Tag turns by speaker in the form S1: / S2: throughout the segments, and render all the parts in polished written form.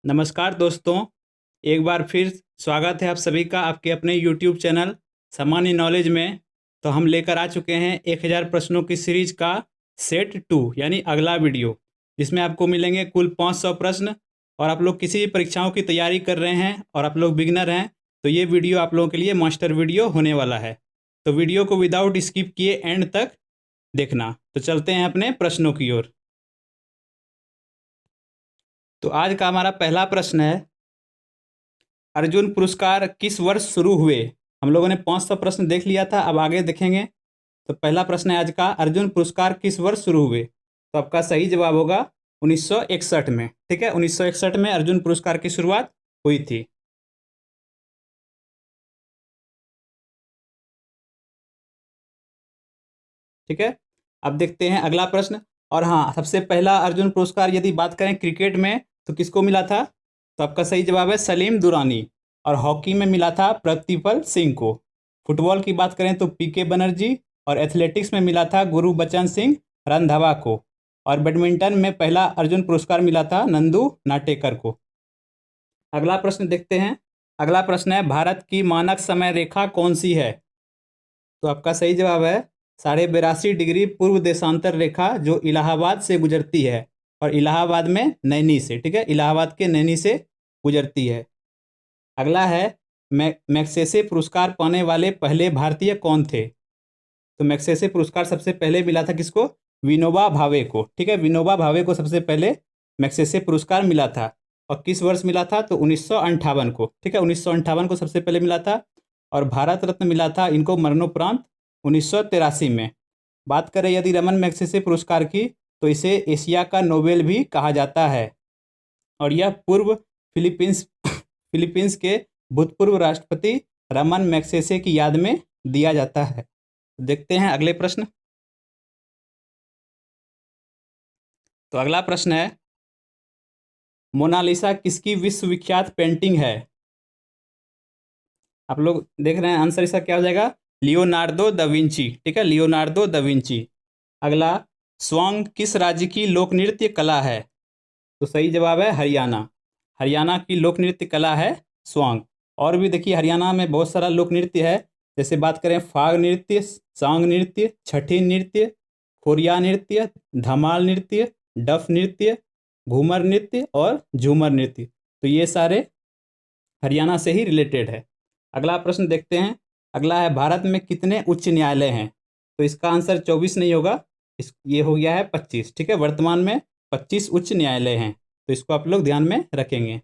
S1: नमस्कार दोस्तों, एक बार फिर स्वागत है आप सभी का आपके अपने YouTube चैनल सामान्य नॉलेज में। तो हम लेकर आ चुके हैं 1000 प्रश्नों की सीरीज का सेट 2 यानी अगला वीडियो, जिसमें आपको मिलेंगे कुल 500 प्रश्न। और आप लोग किसी भी परीक्षाओं की तैयारी कर रहे हैं और आप लोग बिगिनर हैं तो ये वीडियो आप लोगों के लिए मास्टर वीडियो होने वाला है। तो वीडियो को विदाउट स्किप किए एंड तक देखना। तो चलते हैं अपने प्रश्नों की ओर। तो आज का हमारा पहला प्रश्न है, अर्जुन पुरस्कार किस वर्ष शुरू हुए। हम लोगों ने 500 प्रश्न देख लिया था, अब आगे देखेंगे। तो पहला प्रश्न है आज का, अर्जुन पुरस्कार किस वर्ष शुरू हुए। तो आपका सही जवाब होगा 1961 में। ठीक है, 1961 में अर्जुन पुरस्कार की शुरुआत हुई थी। ठीक है, अब देखते हैं अगला प्रश्न। और हाँ, सबसे पहला अर्जुन पुरस्कार यदि बात करें क्रिकेट में तो किसको मिला था। तो आपका सही जवाब है सलीम दुरानी। और हॉकी में मिला था प्रतिपल सिंह को। फुटबॉल की बात करें तो पीके बनर्जी। और एथलेटिक्स में मिला था गुरुबचन सिंह रंधावा को। और बैडमिंटन में पहला अर्जुन पुरस्कार मिला था नंदू नाटेकर को। अगला प्रश्न देखते हैं। अगला प्रश्न है, भारत की मानक समय रेखा कौन सी है। तो आपका सही जवाब है 82.5 डिग्री पूर्व देशांतर रेखा, जो इलाहाबाद से गुजरती है। और इलाहाबाद में नैनी से, ठीक है, इलाहाबाद के नैनी से गुजरती है। अगला है, मैग्सेसे पुरस्कार पाने वाले पहले भारतीय कौन थे। तो मैग्सेसे पुरस्कार सबसे पहले मिला था किसको, विनोबा भावे को। ठीक है, विनोबा भावे को सबसे पहले मैग्सेसे पुरस्कार मिला था। और किस वर्ष मिला था, तो 1958 को। ठीक है, 1958 को सबसे पहले मिला था। और भारत रत्न मिला था इनको मरणोपरांत 1983 में। बात करें यदि रमन मैग्सेसे पुरस्कार की, तो इसे एशिया का नोबेल भी कहा जाता है। और यह पूर्व फिलीपींस के भूतपूर्व राष्ट्रपति रमन मैग्सेसे की याद में दिया जाता है। देखते हैं अगले प्रश्न। तो अगला प्रश्न है, मोनालिसा किसकी विश्वविख्यात पेंटिंग है। आप लोग देख रहे हैं, आंसर इसका क्या हो जाएगा, लियोनार्डो दा विंची। ठीक है, लियोनार्डो दा विंची। अगला, स्वांग किस राज्य की लोक नृत्य कला है। तो सही जवाब है हरियाणा। हरियाणा की लोक नृत्य कला है स्वांग। और भी देखिए, हरियाणा में बहुत सारा लोक नृत्य है। जैसे बात करें फाग नृत्य, सांग नृत्य, छठी नृत्य, खोरिया नृत्य, धमाल नृत्य, डफ नृत्य, घूमर नृत्य और झूमर नृत्य। तो ये सारे हरियाणा से ही रिलेटेड है। अगला प्रश्न देखते हैं। अगला है, भारत में कितने उच्च न्यायालय हैं। तो इसका आंसर 24 नहीं होगा, ये हो गया है 25। ठीक है, वर्तमान में 25 उच्च न्यायालय हैं। तो इसको आप लोग ध्यान में रखेंगे।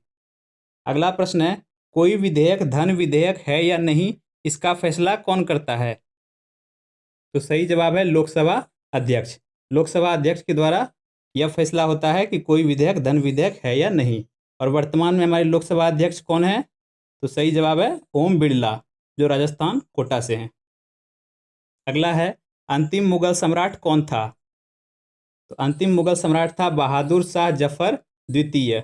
S1: अगला प्रश्न है, कोई विधेयक धन विधेयक है या नहीं, इसका फैसला कौन करता है। तो सही जवाब है लोकसभा अध्यक्ष। लोकसभा अध्यक्ष के द्वारा यह फैसला होता है कि कोई विधेयक धन विधेयक है या नहीं। और वर्तमान में हमारे लोकसभा अध्यक्ष कौन है। तो सही जवाब है ओम बिरला, जो राजस्थान कोटा से हैं। अगला है, अंतिम मुगल सम्राट कौन था। तो अंतिम मुगल सम्राट था बहादुर शाह जफर द्वितीय।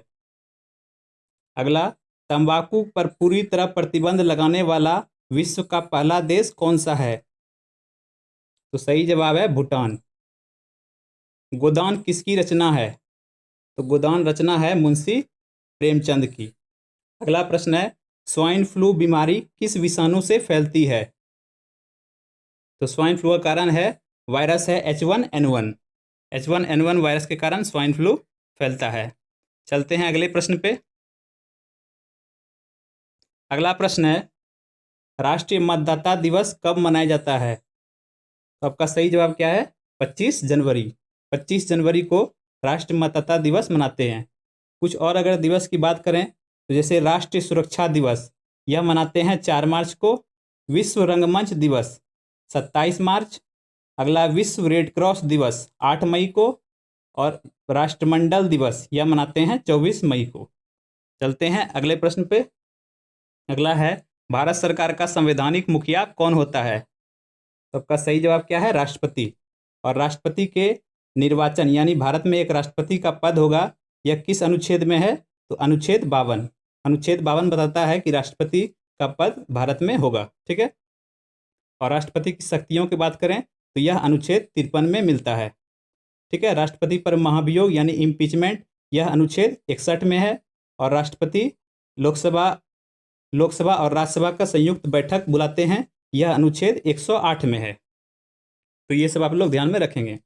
S1: अगला, तंबाकू पर पूरी तरह प्रतिबंध लगाने वाला विश्व का पहला देश कौन सा है। तो सही जवाब है भूटान। गोदान किसकी रचना है। तो गोदान रचना है मुंशी प्रेमचंद की। अगला प्रश्न है, स्वाइन फ्लू बीमारी किस विषाणु से फैलती है। तो स्वाइन फ्लू का कारण है वायरस है H1N1। H1N1 वायरस के कारण स्वाइन फ्लू फैलता है। चलते हैं अगले प्रश्न पे। अगला प्रश्न है, राष्ट्रीय मतदाता दिवस कब मनाया जाता है। तो आपका सही जवाब क्या है, 25 जनवरी। 25 जनवरी को राष्ट्रीय मतदाता दिवस मनाते हैं। कुछ और अगर दिवस की बात करें तो जैसे राष्ट्रीय सुरक्षा दिवस, यह मनाते हैं 4 मार्च को। विश्व रंगमंच दिवस 27 मार्च। अगला, विश्व रेड क्रॉस दिवस 8 मई को। और राष्ट्रमंडल दिवस यह मनाते हैं 24 मई को। चलते हैं अगले प्रश्न पे। अगला है, भारत सरकार का संवैधानिक मुखिया कौन होता है। तो आपका सही जवाब क्या है, राष्ट्रपति। और राष्ट्रपति के निर्वाचन यानी भारत में एक राष्ट्रपति का पद होगा, यह किस अनुच्छेद में है। तो अनुच्छेद 52। अनुच्छेद 52 बताता है कि राष्ट्रपति का पद भारत में होगा। ठीक है, और राष्ट्रपति की शक्तियों की बात करें तो यह अनुच्छेद 53 में मिलता है। ठीक है, राष्ट्रपति पर महाभियोग यानी इम्पीचमेंट, यह अनुच्छेद 61 में है। और राष्ट्रपति लोकसभा और राज्यसभा का संयुक्त बैठक बुलाते हैं, यह अनुच्छेद 108 में है। तो ये सब आप लोग ध्यान में रखेंगे।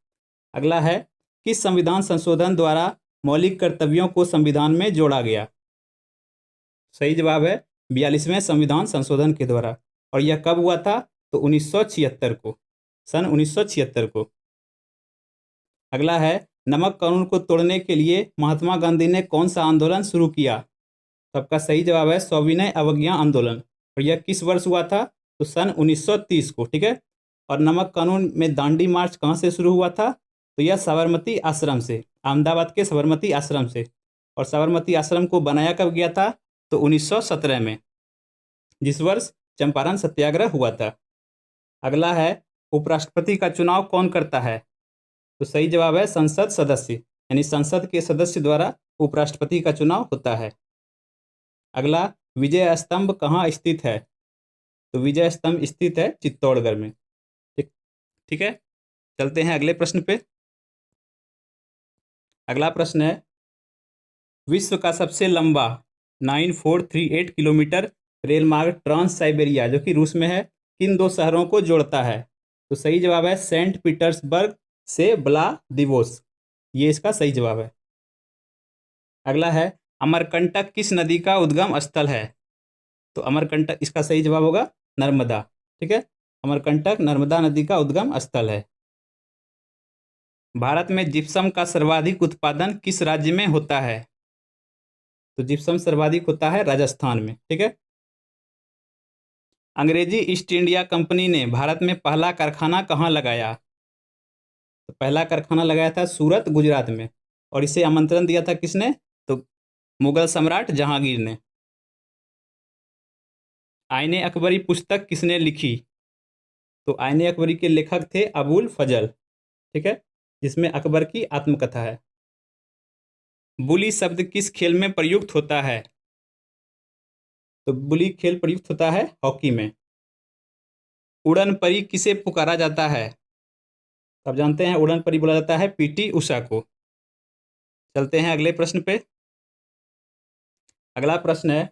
S1: अगला है, किस संविधान संशोधन द्वारा मौलिक कर्तव्यों को संविधान में जोड़ा गया? सही जवाब है 42वें संविधान संशोधन के द्वारा। और यह कब हुआ था? तो 1976 को, सन 1976 को। अगला है, नमक कानून को तोड़ने के लिए महात्मा गांधी ने कौन सा आंदोलन शुरू किया? तो आपका सही जवाब है सविनय अवज्ञा आंदोलन। और यह किस वर्ष हुआ था? तो सन 1930 को, ठीक है। और नमक कानून में दांडी मार्च कहाँ से शुरू हुआ था? तो यह साबरमती आश्रम से, अहमदाबाद के साबरमती आश्रम से। और साबरमती आश्रम को बनाया कब गया था? तो 1917 में, जिस वर्ष चंपारण सत्याग्रह हुआ था। अगला है, उपराष्ट्रपति का चुनाव कौन करता है? तो सही जवाब है संसद सदस्य, यानी संसद के सदस्य द्वारा उपराष्ट्रपति का चुनाव होता है। अगला, विजय स्तंभ कहाँ स्थित है? तो विजय स्तंभ स्थित है चित्तौड़गढ़ में। ठीक है, चलते हैं अगले प्रश्न पे। अगला प्रश्न है, विश्व का सबसे लंबा 9438 किलोमीटर रेल मार्ग ट्रांस साइबेरिया, जो कि रूस में है, किन दो शहरों को जोड़ता है? तो सही जवाब है सेंट पीटर्सबर्ग से व्लादिवोस, ये इसका सही जवाब है। अगला है, अमरकंटक किस नदी का उद्गम स्थल है? तो अमरकंटक, इसका सही जवाब होगा नर्मदा। ठीक है, अमरकंटक नर्मदा नदी का उद्गम स्थल है। भारत में जिप्सम का सर्वाधिक उत्पादन किस राज्य में होता है? तो जिप्सम सर्वाधिक होता है राजस्थान में। ठीक है, अंग्रेजी ईस्ट इंडिया कंपनी ने भारत में पहला कारखाना कहाँ लगाया? तो पहला कारखाना लगाया था सूरत, गुजरात में। और इसे आमंत्रण दिया था किसने? तो मुगल सम्राट जहांगीर ने। आईने अकबरी पुस्तक किसने लिखी? तो आईने अकबरी के लेखक थे अबुल फजल। ठीक है, जिसमें अकबर की आत्मकथा है। बुली शब्द किस खेल में प्रयुक्त होता है? तो बुली खेल प्रयुक्त होता है हॉकी में। उड़न परी किसे पुकारा जाता है? अब जानते हैं उड़न परी बोला जाता है पीटी उषा को। चलते हैं अगले प्रश्न पे। अगला प्रश्न है,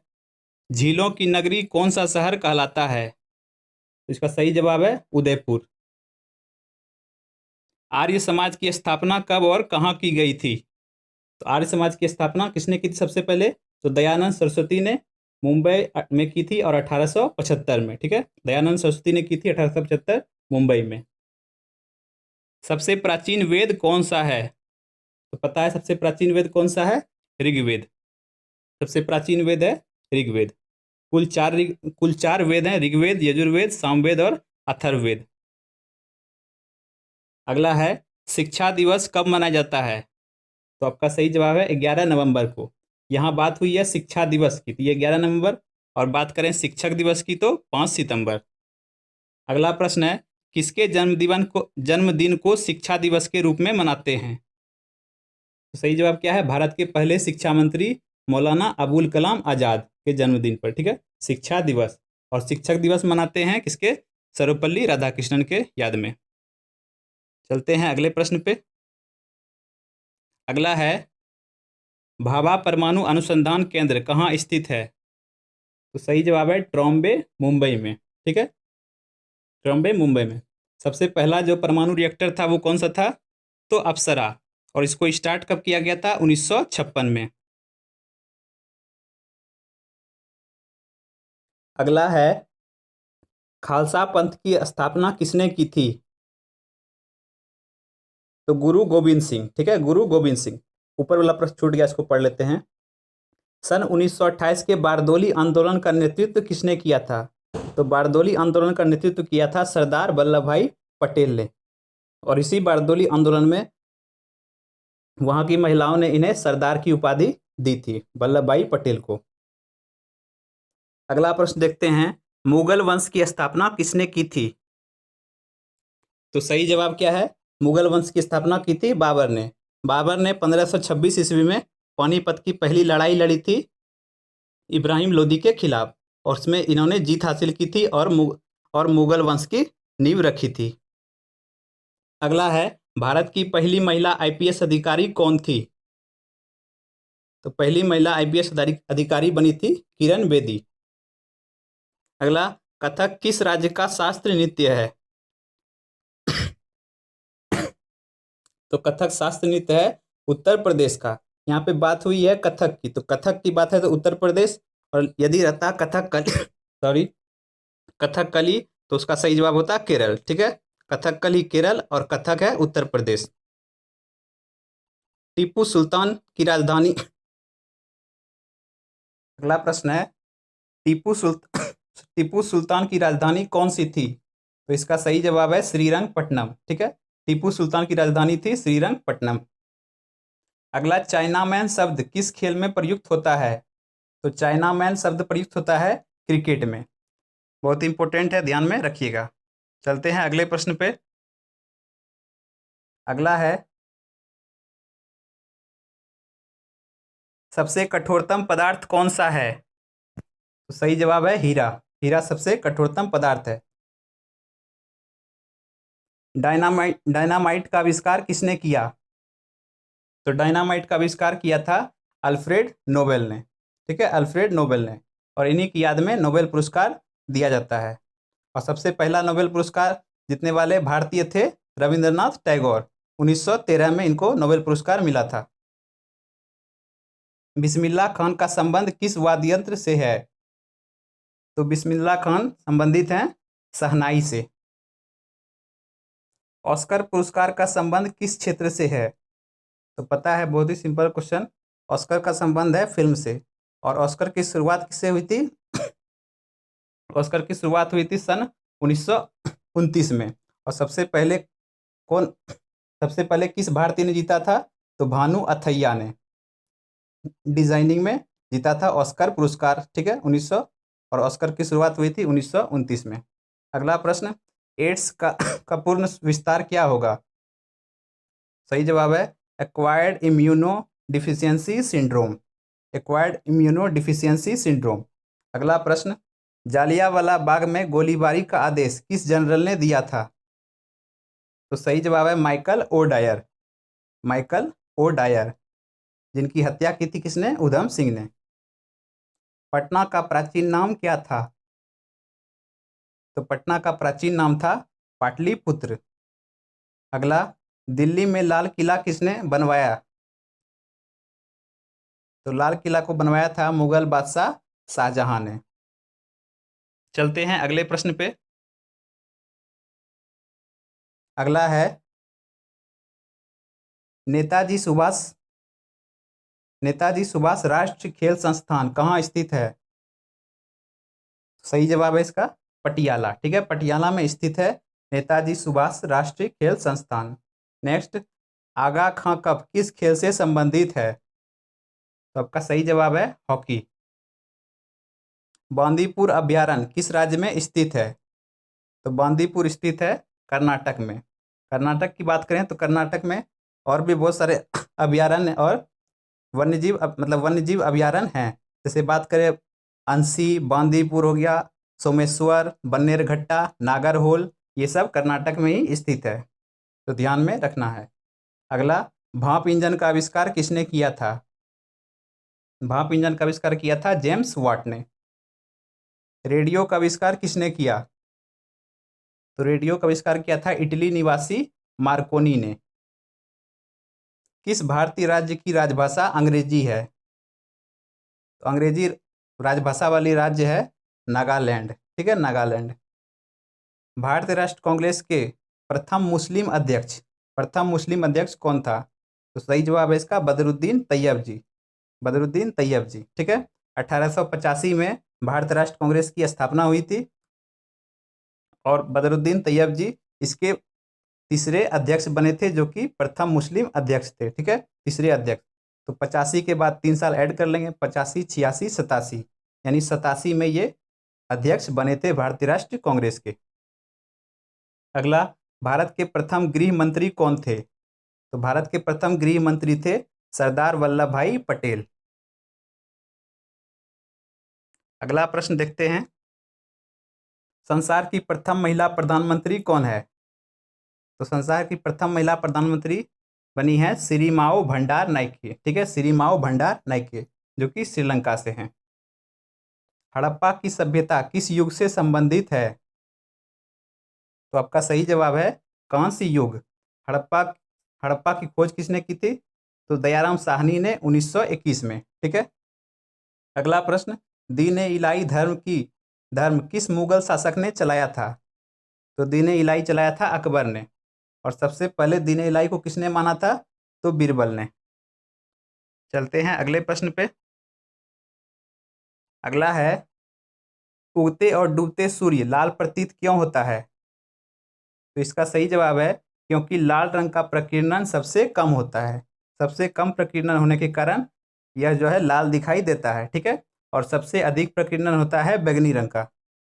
S1: झीलों की नगरी कौन सा शहर कहलाता है? तो इसका सही जवाब है उदयपुर। आर्य समाज की स्थापना कब और कहाँ की गई थी? तो आर्य समाज की स्थापना किसने की थी सबसे पहले? तो दयानंद सरस्वती ने मुंबई में की थी, और 1875 में। ठीक है, दयानंद सरस्वती ने की थी 1875 मुंबई में। सबसे प्राचीन वेद कौन सा है? तो पता है सबसे प्राचीन वेद कौन सा है? ऋग्वेद। सबसे प्राचीन वेद है ऋग्वेद। कुल चार वेद हैं, ऋग्वेद, यजुर्वेद, सामवेद और अथर्ववेद। अगला है, शिक्षा दिवस कब मनाया जाता है? तो आपका सही जवाब है 11 नवंबर को। यहाँ बात हुई है शिक्षा दिवस की, तो ये 11 नवंबर। और बात करें शिक्षक दिवस की तो 5 सितंबर। अगला प्रश्न है, किसके जन्मदिन को शिक्षा दिवस के रूप में मनाते हैं? तो सही जवाब क्या है? भारत के पहले शिक्षा मंत्री मौलाना अबुल कलाम आजाद के जन्मदिन पर। ठीक है, शिक्षा दिवस। और शिक्षक दिवस मनाते हैं किसके? सर्वपल्ली राधाकृष्णन के याद में। चलते हैं अगले प्रश्न पे। अगला है, भाभा परमाणु अनुसंधान केंद्र कहाँ स्थित है? तो सही जवाब है ट्रॉम्बे, मुंबई में। ठीक है, ट्रॉम्बे, मुंबई में। सबसे पहला जो परमाणु रिएक्टर था वो कौन सा था? तो अप्सरा। और इसको स्टार्ट कब किया गया था? 1956 में। अगला है, खालसा पंथ की स्थापना किसने की थी? तो गुरु गोविंद सिंह। ठीक है, गुरु गोविंद सिंह। ऊपर वाला प्रश्न छूट गया, इसको पढ़ लेते हैं। सन 1928 के बारदोली आंदोलन का नेतृत्व किसने किया था? तो बारदोली आंदोलन का नेतृत्व किया था सरदार वल्लभ भाई पटेल ने। और इसी बारदोली आंदोलन में वहां की महिलाओं ने इन्हें सरदार की उपाधि दी थी, वल्लभ भाई पटेल को। अगला प्रश्न देखते हैं, मुगल वंश की स्थापना किसने की थी? तो सही जवाब क्या है? मुगल वंश की स्थापना की थी बाबर ने। बाबर ने 1526 ईस्वी में पानीपत की पहली लड़ाई लड़ी थी इब्राहिम लोदी के खिलाफ, और उसमें इन्होंने जीत हासिल की थी और मुगल वंश की नींव रखी थी। अगला है, भारत की पहली महिला आईपीएस अधिकारी कौन थी? तो पहली महिला आईपीएस अधिकारी बनी थी किरण बेदी। अगला, कथक किस राज्य का शास्त्रीय नृत्य है? तो कथक शास्त्रीय नृत्य है उत्तर प्रदेश का। यहाँ पे बात हुई है कथक की, तो कथक की बात है तो उत्तर प्रदेश, और यदि रहता कथकली सॉरी कथकली, तो उसका सही जवाब होता केरल। ठीक है, कथकली केरल और कथक है उत्तर प्रदेश। टीपू सुल्तान की राजधानी, अगला प्रश्न है टीपू सुल्तान की राजधानी कौन सी थी? तो इसका सही जवाब है श्रीरंगपट्टनम। ठीक है, टीपू सुल्तान की राजधानी थी श्रीरंगपट्टनम। अगला, चाइनामैन शब्द किस खेल में प्रयुक्त होता है? तो चाइनामैन शब्द प्रयुक्त होता है क्रिकेट में। बहुत इंपॉर्टेंट है, ध्यान में रखिएगा। चलते हैं अगले प्रश्न पे। अगला है, सबसे कठोरतम पदार्थ कौन सा है? तो सही जवाब है हीरा। हीरा सबसे कठोरतम पदार्थ है। डायनामाइट का आविष्कार किसने किया? तो डायनामाइट का आविष्कार किया था अल्फ्रेड नोबेल ने। ठीक है, अल्फ्रेड नोबेल ने, और इन्हीं की याद में नोबेल पुरस्कार दिया जाता है। और सबसे पहला नोबेल पुरस्कार जीतने वाले भारतीय थे रविंद्रनाथ टैगोर। 1913 में इनको नोबेल पुरस्कार मिला था। बिस्मिल्लाह खान का संबंध किस वाद्य यंत्र से है? तो बिस्मिल्लाह खान संबंधित हैं शहनाई से। ऑस्कर पुरस्कार का संबंध किस क्षेत्र से है? तो पता है, बहुत ही सिंपल क्वेश्चन। ऑस्कर का संबंध है फिल्म से। और ऑस्कर की शुरुआत किससे हुई थी? ऑस्कर की शुरुआत हुई थी सन 1929 में। और सबसे पहले किस भारतीय ने जीता था? तो भानु अथैया ने डिजाइनिंग में जीता था ऑस्कर पुरस्कार। ठीक है, 1900, और ऑस्कर की शुरुआत हुई थी 1929 में। अगला प्रश्न, एड्स का पूर्ण विस्तार क्या होगा? सही जवाब है acquired immuno deficiency syndrome. Acquired immuno deficiency syndrome. अगला प्रश्न, जालियांवाला बाग में गोलीबारी का आदेश किस जनरल ने दिया था? तो सही जवाब है Michael O'Dwyer. Michael O'Dwyer, जिनकी हत्या की थी किसने? उधम सिंह ने। पटना का प्राचीन नाम क्या था? तो पटना का प्राचीन नाम था पाटलिपुत्र। अगला, दिल्ली में लाल किला किसने बनवाया? तो लाल किला को बनवाया था मुगल बादशाह शाहजहां ने। चलते हैं अगले प्रश्न पे। अगला है, नेताजी सुभाष राष्ट्रीय खेल संस्थान कहाँ स्थित है? सही जवाब है इसका पटियाला। ठीक है, पटियाला में स्थित है नेताजी सुभाष राष्ट्रीय खेल संस्थान। नेक्स्ट, आगा खां कप किस खेल से संबंधित है? तो आपका सही जवाब है हॉकी। बांदीपुर अभयारण्य किस राज्य में स्थित है? तो बांदीपुर स्थित है कर्नाटक में। कर्नाटक की बात करें तो कर्नाटक में और भी बहुत सारे अभयारण्य और वन्यजीव अभयारण्य हैं। जैसे बात करें, अंसी, बांदीपुर हो गया, सोमेश्वर, बन्नेरघट्टा, नागरहोल, ये सब कर्नाटक में ही स्थित है, तो ध्यान में रखना है। अगला, भाप इंजन का आविष्कार किसने किया था? भाप इंजन का आविष्कार किया था जेम्स वाट ने। रेडियो का आविष्कार किसने किया? तो रेडियो का आविष्कार किया था इटली निवासी मार्कोनी ने। किस भारतीय राज्य की राजभाषा अंग्रेजी है? तो अंग्रेजी राजभाषा वाली राज्य है नागालैंड। ठीक है, नागालैंड। भारतीय राष्ट्र कांग्रेस के प्रथम मुस्लिम अध्यक्ष कौन था? तो सही जवाब है इसका बदरुद्दीन तैयब जी। बदरुद्दीन तैयब जी। ठीक है, 1885 में भारतीय राष्ट्र कांग्रेस की स्थापना हुई थी, और बदरुद्दीन तैयब जी इसके तीसरे अध्यक्ष बने थे, जो कि प्रथम मुस्लिम अध्यक्ष थे। ठीक है, तीसरे अध्यक्ष। तो 85 के बाद 3 साल ऐड कर लेंगे, 85, 86, 87, यानी 87 में ये अध्यक्ष बने थे भारतीय राष्ट्रीय कांग्रेस के। अगला, भारत के प्रथम गृह मंत्री कौन थे? तो भारत के प्रथम गृह मंत्री थे सरदार वल्लभ भाई पटेल। अगला प्रश्न देखते हैं, संसार की प्रथम महिला प्रधानमंत्री कौन है? तो संसार की प्रथम महिला प्रधानमंत्री बनी है सिरिमाओ भंडार नाइके, ठीक है, सिरिमाओ भंडार नाइके, जो कि श्रीलंका से हैं। हड़प्पा की सभ्यता किस युग से संबंधित है? तो आपका सही जवाब है कांस्य युग। हड़प्पा हड़प्पा की खोज किसने की थी? तो दयाराम साहनी ने 1921 में, ठीक है। अगला प्रश्न, दीन इलाही धर्म किस मुगल शासक ने चलाया था? तो दीन इलाही चलाया था अकबर ने। और सबसे पहले दीन इलाही को किसने माना था? तो बीरबल ने। चलते हैं अगले प्रश्न पे। अगला है, उगते और डूबते सूर्य लाल प्रतीत क्यों होता है? तो इसका सही जवाब है क्योंकि लाल रंग का प्रकीर्णन सबसे कम होता है। सबसे कम प्रकीर्णन होने के कारण यह जो है लाल दिखाई देता है, ठीक है। और सबसे अधिक प्रकीर्णन होता है बैंगनी रंग का,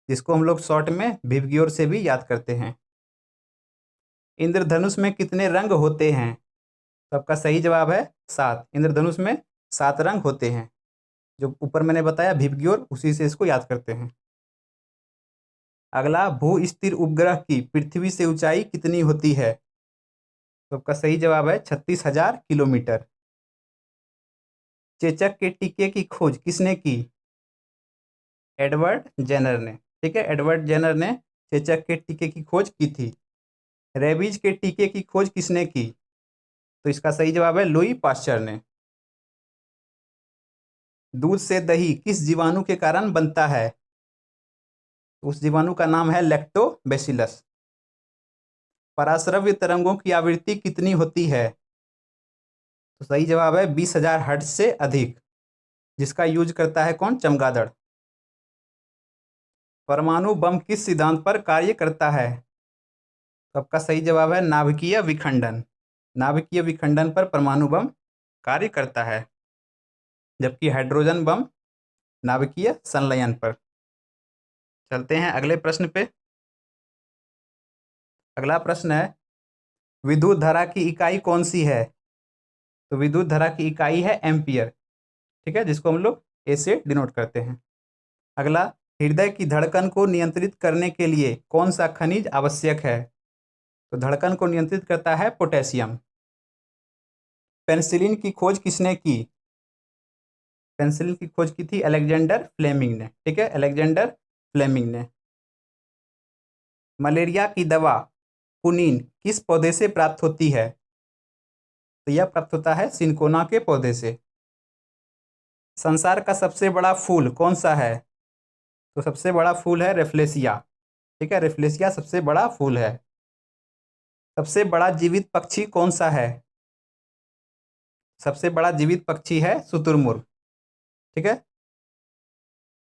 S1: जिसको हम लोग शॉर्ट में विबग्योर से भी याद करते हैं। इंद्रधनुष में कितने रंग होते हैं? तो आपका सही जवाब है 7। इंद्रधनुष में 7 रंग होते हैं। जो ऊपर मैंने बताया विबग्योर, उसी से इसको याद करते हैं। अगला, भू स्थिर उपग्रह की पृथ्वी से ऊंचाई कितनी होती है? तो आपका सही जवाब है 36,000 किलोमीटर। चेचक के टीके की खोज किसने की? एडवर्ड जेनर ने, ठीक है। एडवर्ड जेनर ने चेचक के टीके की खोज की थी। रेबीज के टीके की खोज किसने की? तो इसका सही जवाब है लुई पाश्चर ने। दूध से दही किस जीवाणु के कारण बनता है? उस जीवाणु का नाम है लैक्टोबैसिलस। पराश्रव्य तरंगों की आवृत्ति कितनी होती है? तो सही जवाब है 20,000 हर्ट्ज से अधिक, जिसका यूज करता है कौन? चमगादड़। परमाणु बम किस सिद्धांत पर कार्य करता है? तो आपका सही जवाब है नाभिकीय विखंडन। नाभिकीय विखंडन पर परमाणु बम कार्य करता है, जबकि हाइड्रोजन बम नाभिकीय संलयन पर। चलते हैं अगले प्रश्न पे। अगला प्रश्न है, विद्युत धारा की इकाई कौन सी है? तो विद्युत धारा की इकाई है एम्पियर, ठीक है, जिसको हम लोग ए से डिनोट करते हैं। अगला, हृदय की धड़कन को नियंत्रित करने के लिए कौन सा खनिज आवश्यक है? तो धड़कन को नियंत्रित करता है पोटेशियम। पेनिसिलिन की खोज किसने की? पेनिसिलिन की खोज की थी अलेक्जेंडर फ्लेमिंग ने, ठीक है, अलेक्जेंडर फ्लेमिंग ने। मलेरिया की दवा कुनीन किस पौधे से प्राप्त होती है? तो यह प्राप्त होता है सिनकोना के पौधे से। संसार का सबसे बड़ा फूल कौन सा है? तो सबसे बड़ा फूल है रेफ्लेसिया, ठीक है, रेफ्लेसिया सबसे बड़ा फूल है। सबसे बड़ा जीवित पक्षी कौन सा है? सबसे बड़ा जीवित पक्षी है शुतुरमुर्ग, ठीक है।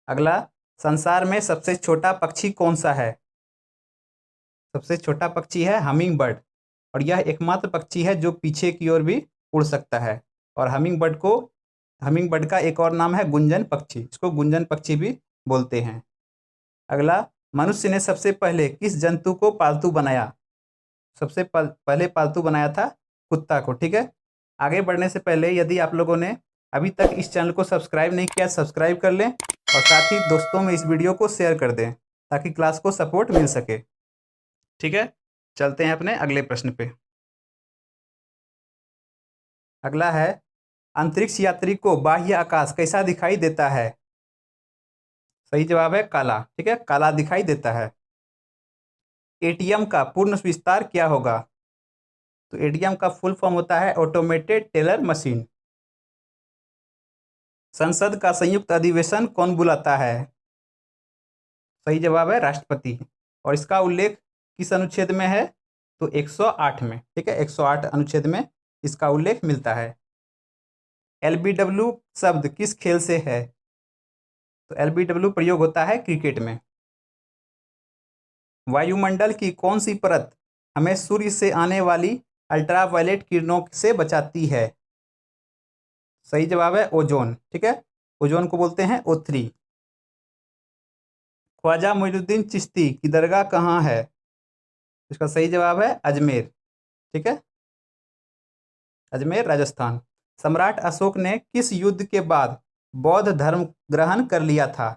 S1: अगला, संसार में सबसे छोटा पक्षी कौन सा है? सबसे छोटा पक्षी है हमिंग बर्ड, और यह एकमात्र पक्षी है जो पीछे की ओर भी उड़ सकता है। और हमिंग बर्ड का एक और नाम है गुंजन पक्षी, इसको गुंजन पक्षी भी बोलते हैं। अगला, मनुष्य ने सबसे पहले किस जंतु को पालतू बनाया? सबसे पहले पालतू बनाया था कुत्ता को, ठीक है। आगे बढ़ने से पहले यदि आप लोगों ने अभी तक इस चैनल को सब्सक्राइब नहीं किया, सब्सक्राइब कर लें और साथ ही दोस्तों में इस वीडियो को शेयर कर दें ताकि क्लास को सपोर्ट मिल सके, ठीक है। चलते हैं अपने अगले प्रश्न पे। अगला है, अंतरिक्ष यात्री को बाह्य आकाश कैसा दिखाई देता है? सही जवाब है काला, ठीक है, काला दिखाई देता है। एटीएम का पूर्ण विस्तार क्या होगा? तो एटीएम का फुल फॉर्म होता है ऑटोमेटेड टेलर मशीन। संसद का संयुक्त अधिवेशन कौन बुलाता है? सही जवाब है राष्ट्रपति। और इसका उल्लेख किस अनुच्छेद में है? तो 108 में, ठीक है, 108 अनुच्छेद में इसका उल्लेख मिलता है। एलबीडब्ल्यू शब्द किस खेल से है? तो एलबीडब्ल्यू प्रयोग होता है क्रिकेट में। वायुमंडल की कौन सी परत हमें सूर्य से आने वाली अल्ट्रावायलेट किरणों से बचाती है? सही जवाब है ओजोन, ठीक है, ओजोन को बोलते हैं O3। ख्वाजा मोइनुद्दीन चिश्ती की दरगाह कहाँ है? इसका सही जवाब है अजमेर, ठीक है, अजमेर राजस्थान। सम्राट अशोक ने किस युद्ध के बाद बौद्ध धर्म ग्रहण कर लिया था?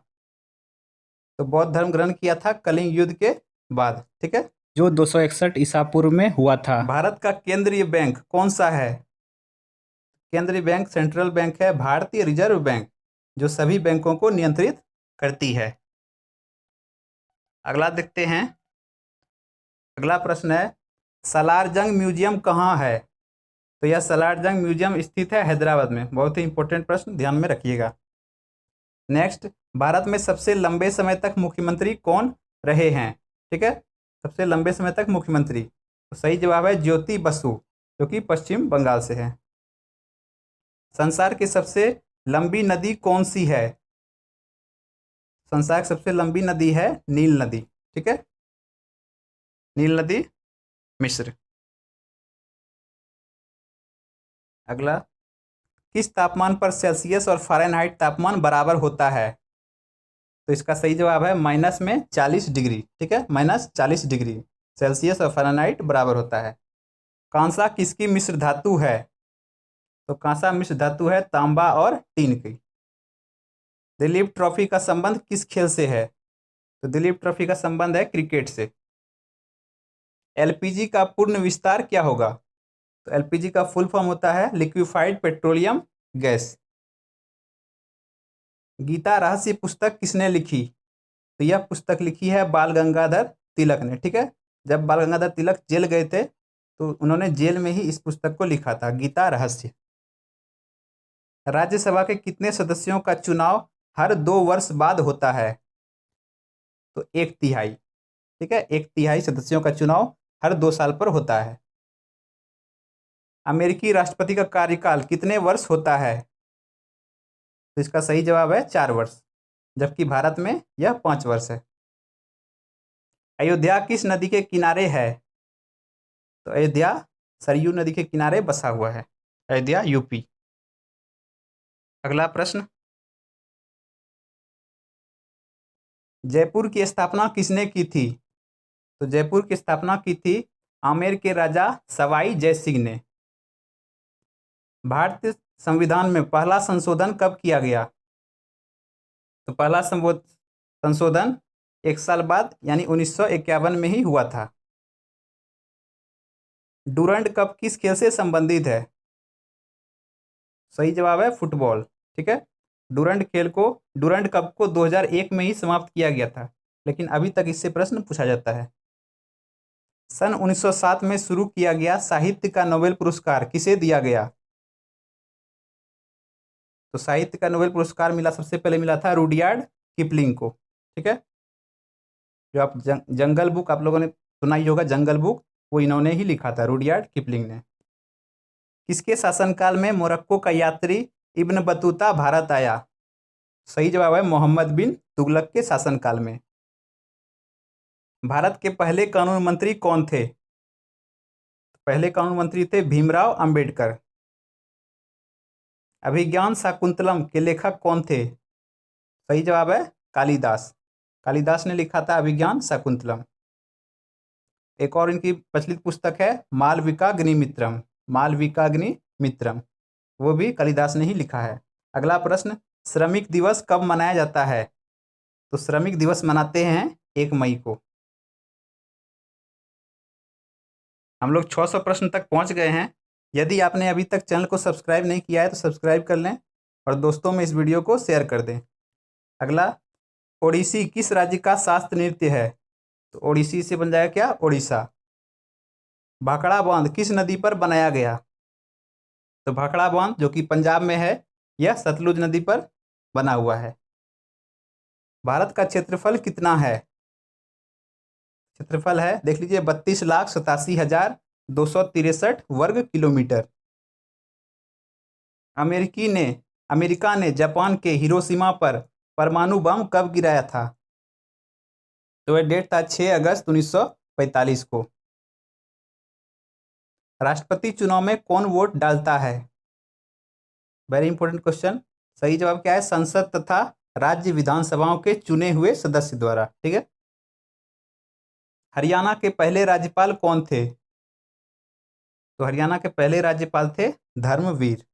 S1: तो बौद्ध धर्म ग्रहण किया था कलिंग युद्ध के बाद, ठीक है, जो 261 ईसा पूर्व में हुआ था। भारत का केंद्रीय बैंक कौन सा है? केंद्रीय बैंक सेंट्रल बैंक है भारतीय रिजर्व बैंक, जो सभी बैंकों को नियंत्रित करती है। अगला देखते हैं। अगला प्रश्न है, सलारजंग म्यूजियम कहाँ है? तो यह सलारजंग म्यूजियम स्थित है हैदराबाद में। बहुत ही इंपॉर्टेंट प्रश्न, ध्यान में रखिएगा। नेक्स्ट, भारत में सबसे लंबे समय तक मुख्यमंत्री कौन रहे हैं? ठीक है, सबसे लंबे समय तक मुख्यमंत्री, तो सही जवाब है ज्योति बसु, जो कि पश्चिम बंगाल से है। संसार की सबसे लंबी नदी कौन सी है? संसार की सबसे लंबी नदी है नील नदी। ठीक है, नील नदी, मिस्र। अगला, किस तापमान पर सेल्सियस और फ़ारेनहाइट तापमान बराबर होता है? तो इसका सही जवाब है -40 डिग्री। ठीक है, -40 डिग्री सेल्सियस और फ़ारेनहाइट बराबर होता है। कांसा किसकी मिश्र धातु है? तो कांसा मिश्र धातु है तांबा और टीन की। दिलीप ट्रॉफी का संबंध किस खेल से है? तो दिलीप ट्रॉफी का संबंध है क्रिकेट से। एलपीजी का पूर्ण विस्तार क्या होगा? तो एलपीजी का फुल फॉर्म होता है लिक्विफाइड पेट्रोलियम गैस। गीता रहस्य पुस्तक किसने लिखी? तो यह पुस्तक लिखी है बाल गंगाधर तिलक ने। ठीक है, जब बाल गंगाधर तिलक जेल गए थे तो उन्होंने जेल में ही इस पुस्तक को लिखा था, गीता रहस्य। राज्यसभा के कितने सदस्यों का चुनाव हर 2 वर्ष बाद होता है? तो 1/3। ठीक है, 1/3 सदस्यों का चुनाव हर 2 साल पर होता है। अमेरिकी राष्ट्रपति का कार्यकाल कितने वर्ष होता है? तो इसका सही जवाब है 4 वर्ष, जबकि भारत में यह 5 वर्ष है। अयोध्या किस नदी के किनारे है? तो अयोध्या सरयू नदी के किनारे बसा हुआ है, अयोध्या यूपी। अगला प्रश्न, जयपुर की स्थापना किसने की थी? तो जयपुर की स्थापना की थी आमेर के राजा सवाई जय सिंह ने। भारतीय संविधान में पहला संशोधन कब किया गया? तो पहला संशोधन 1 साल बाद यानी 1951 में ही हुआ था। डूरंड कप किस खेल से संबंधित है? सही जवाब है फुटबॉल। ठीक है, डूरंड कप को 2001 में ही समाप्त किया गया था, लेकिन अभी तक इससे प्रश्न पूछा जाता है। सन 1907 में शुरू किया गया साहित्य का नोबेल पुरस्कार किसे दिया गया? तो साहित्य का नोबेल पुरस्कार सबसे पहले मिला था रुडयार्ड किपलिंग को। ठीक है, जो आप जंगल बुक आप लोगों ने सुना ही होगा, जंगल बुक वो इन्होंने ही लिखा था, रुडयार्ड किपलिंग ने। किसके शासनकाल में मोरक्को का यात्री इब्न बतूता भारत आया? सही जवाब है मोहम्मद बिन तुगलक के शासनकाल में। भारत के पहले कानून मंत्री कौन थे? पहले कानून मंत्री थे भीमराव अंबेडकर। अभिज्ञान शाकुंतलम के लेखक कौन थे? सही जवाब है कालिदास। कालिदास ने लिखा था अभिज्ञान शाकुंतलम। एक और इनकी प्रचलित पुस्तक है मालविकाग्निमित्रम, मालविकाग्निमित्रम, वो भी कालिदास ने ही लिखा है। अगला प्रश्न, श्रमिक दिवस कब मनाया जाता है? तो श्रमिक दिवस मनाते हैं 1 मई को। हम लोग 600 प्रश्न तक पहुंच गए हैं। यदि आपने अभी तक चैनल को सब्सक्राइब नहीं किया है तो सब्सक्राइब कर लें और दोस्तों में इस वीडियो को शेयर कर दें। अगला, ओडिसी किस राज्य का शास्त्रीय नृत्य है? तो ओडिसी से बन जाएगा क्या? ओडिशा। भाखड़ा बांध किस नदी पर बनाया गया? तो भाखड़ा बांध जो कि पंजाब में है, यह सतलुज नदी पर बना हुआ है। भारत का क्षेत्रफल कितना है? क्षेत्रफल है, देख लीजिए, 32,87,263 वर्ग किलोमीटर। अमेरिका ने जापान के हिरोशिमा पर परमाणु बम कब गिराया था? तो यह डेट था 6 अगस्त 1945 को। राष्ट्रपति चुनाव में कौन वोट डालता है? Very important question. सही जवाब क्या है? संसद तथा राज्य विधानसभाओं के चुने हुए सदस्य द्वारा। ठीक है, हरियाणा के पहले राज्यपाल कौन थे? तो हरियाणा के पहले राज्यपाल थे धर्मवीर।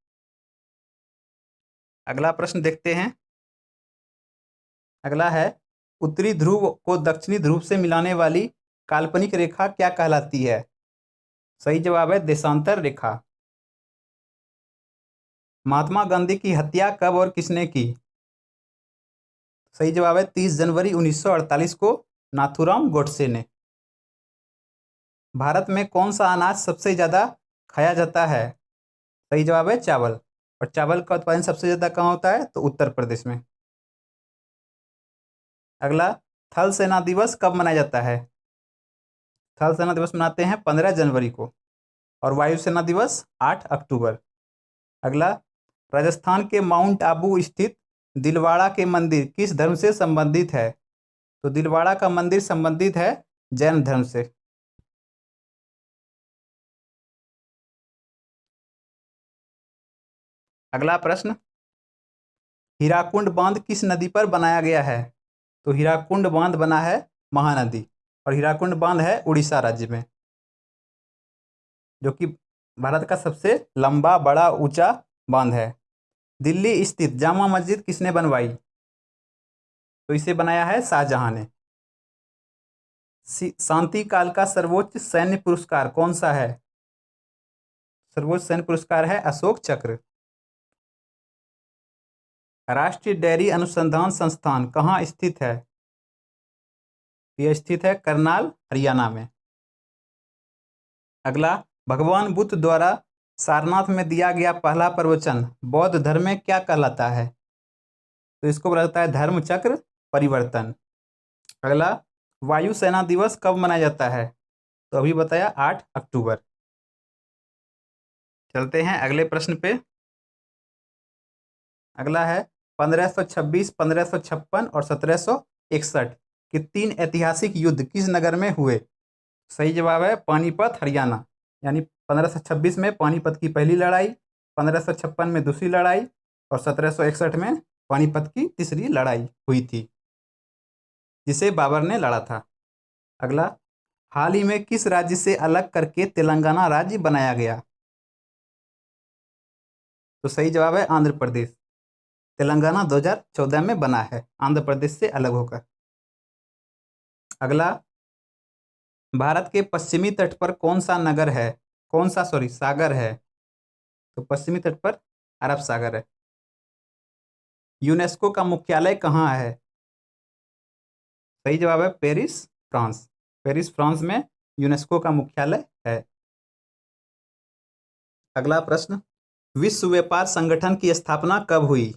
S1: अगला प्रश्न देखते हैं। अगला है, उत्तरी ध्रुव को दक्षिणी ध्रुव से मिलाने वाली काल्पनिक रेखा क्या कहलाती है? सही जवाब है देशांतर रेखा। महात्मा गांधी की हत्या कब और किसने की? सही जवाब है 30 जनवरी 1948 को नाथूराम गोडसे ने। भारत में कौन सा अनाज सबसे ज्यादा खाया जाता है? सही जवाब है चावल। और चावल का उत्पादन सबसे ज्यादा कहाँ होता है? तो उत्तर प्रदेश में। अगला, थल सेना दिवस कब मनाया जाता है? थल सेना दिवस मनाते हैं 15 जनवरी को। और वायुसेना दिवस 8 अक्टूबर। अगला, राजस्थान के माउंट आबू स्थित दिलवाड़ा के मंदिर किस धर्म से संबंधित है? तो दिलवाड़ा का मंदिर संबंधित है जैन धर्म से। अगला प्रश्न, हीराकुंड बांध किस नदी पर बनाया गया है? तो हीराकुंड बांध बना है महानदी। और हीराकुंड बांध है उड़ीसा राज्य में, जो कि भारत का सबसे लंबा बड़ा ऊंचा बांध है। दिल्ली स्थित जामा मस्जिद किसने बनवाई? तो इसे बनाया है शाहजहां ने। शांति काल का सर्वोच्च सैन्य पुरस्कार कौन सा है? सर्वोच्च सैन्य पुरस्कार है अशोक चक्र। राष्ट्रीय डेयरी अनुसंधान संस्थान कहाँ स्थित है? यह स्थित है करनाल हरियाणा में। अगला, भगवान बुद्ध द्वारा सारनाथ में दिया गया पहला प्रवचन बौद्ध धर्म में क्या कहलाता है? तो इसको बोला जाता है धर्म चक्र परिवर्तन। अगला, वायुसेना दिवस कब मनाया जाता है? तो अभी बताया 8 अक्टूबर। चलते हैं अगले प्रश्न पे। अगला है 1526, 1556 और 1761 के 3 ऐतिहासिक युद्ध किस नगर में हुए? सही जवाब है पानीपत हरियाणा। यानी 1526 में पानीपत की पहली लड़ाई, 1556 में दूसरी लड़ाई और 1761 में पानीपत की तीसरी लड़ाई हुई थी, जिसे बाबर ने लड़ा था। अगला, हाल ही में किस राज्य से अलग करके तेलंगाना राज्य बनाया गया? तो सही जवाब है आंध्र प्रदेश। तेलंगाना 2014 में बना है आंध्र प्रदेश से अलग होकर। अगला, भारत के पश्चिमी तट पर कौन सा नगर है? कौन सा सागर है? तो पश्चिमी तट पर अरब सागर है। यूनेस्को का मुख्यालय कहाँ है? सही जवाब है पेरिस फ्रांस। पेरिस फ्रांस में यूनेस्को का मुख्यालय है। अगला प्रश्न, विश्व व्यापार संगठन की स्थापना कब हुई?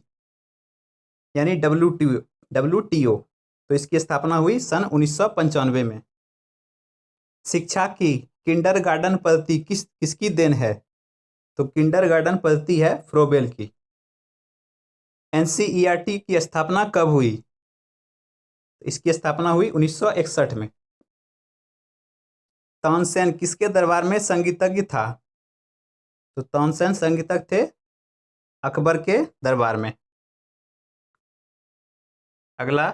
S1: यानी डब्ल्यूटीओ। तो इसकी स्थापना हुई सन 1995 में। शिक्षा की किंडरगार्टन पद्धति किसकी देन है? तो किंडरगार्टन पद्धति है फ्रोबेल की। एनसीईआरटी की स्थापना कब हुई? इसकी स्थापना हुई 1961 में। तानसेन किसके दरबार में संगीतज्ञ था? तो तानसेन संगीतज्ञ थे अकबर के दरबार में। अगला,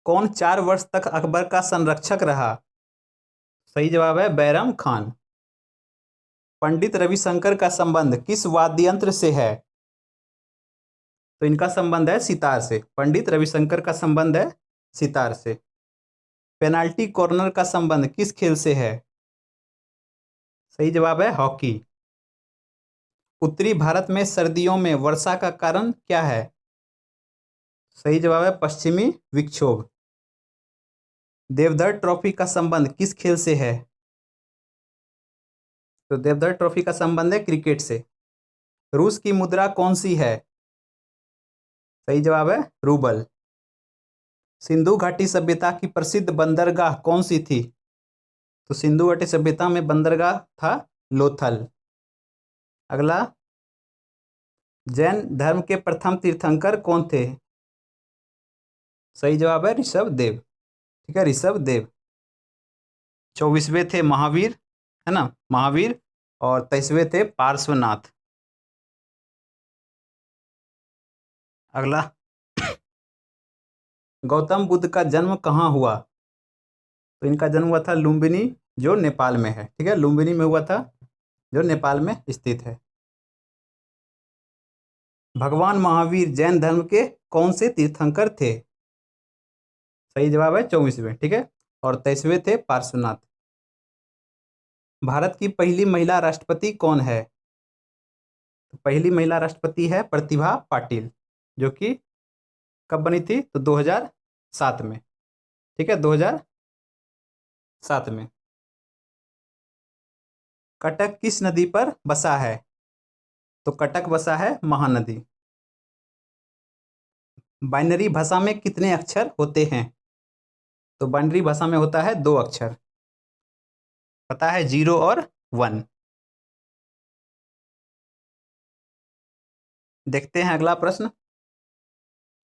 S1: कौन 4 वर्ष तक अकबर का संरक्षक रहा? सही जवाब है बैरम खान। पंडित रविशंकर का संबंध किस वाद्य यंत्र से है? तो इनका संबंध है सितार से। पंडित रविशंकर का संबंध है सितार से। पेनाल्टी कॉर्नर का संबंध किस खेल से है? सही जवाब है हॉकी। उत्तरी भारत में सर्दियों में वर्षा का कारण क्या है? सही जवाब है पश्चिमी विक्षोभ। देवधर ट्रॉफी का संबंध किस खेल से है? तो देवधर ट्रॉफी का संबंध है क्रिकेट से। रूस की मुद्रा कौन सी है? सही जवाब है रूबल। सिंधु घाटी सभ्यता की प्रसिद्ध बंदरगाह कौन सी थी? तो सिंधु घाटी सभ्यता में बंदरगाह था लोथल। अगला, जैन धर्म के प्रथम तीर्थंकर कौन थे? सही जवाब है ऋषभ देव। ठीक है, ऋषभ देव। 24वें थे महावीर, है ना, महावीर। और 23वें थे पार्श्वनाथ। अगला, गौतम बुद्ध का जन्म कहाँ हुआ? तो इनका जन्म हुआ था लुम्बिनी, जो नेपाल में है। ठीक है, लुम्बिनी में हुआ था, जो नेपाल में स्थित है। भगवान महावीर जैन धर्म के कौन से तीर्थंकर थे? सही जवाब है 24वें, ठीक है। और 23वें थे पार्श्वनाथ। भारत की पहली महिला राष्ट्रपति कौन है? तो पहली महिला राष्ट्रपति है प्रतिभा पाटिल, जो कि कब बनी थी? तो 2007 में, ठीक है, 2007 में। कटक किस नदी पर बसा है? तो कटक बसा है महानदी। बाइनरी भाषा में कितने अक्षर होते हैं? तो बाइनरी भाषा में होता है 2 अक्षर, पता है, 0 और 1। देखते हैं अगला प्रश्न।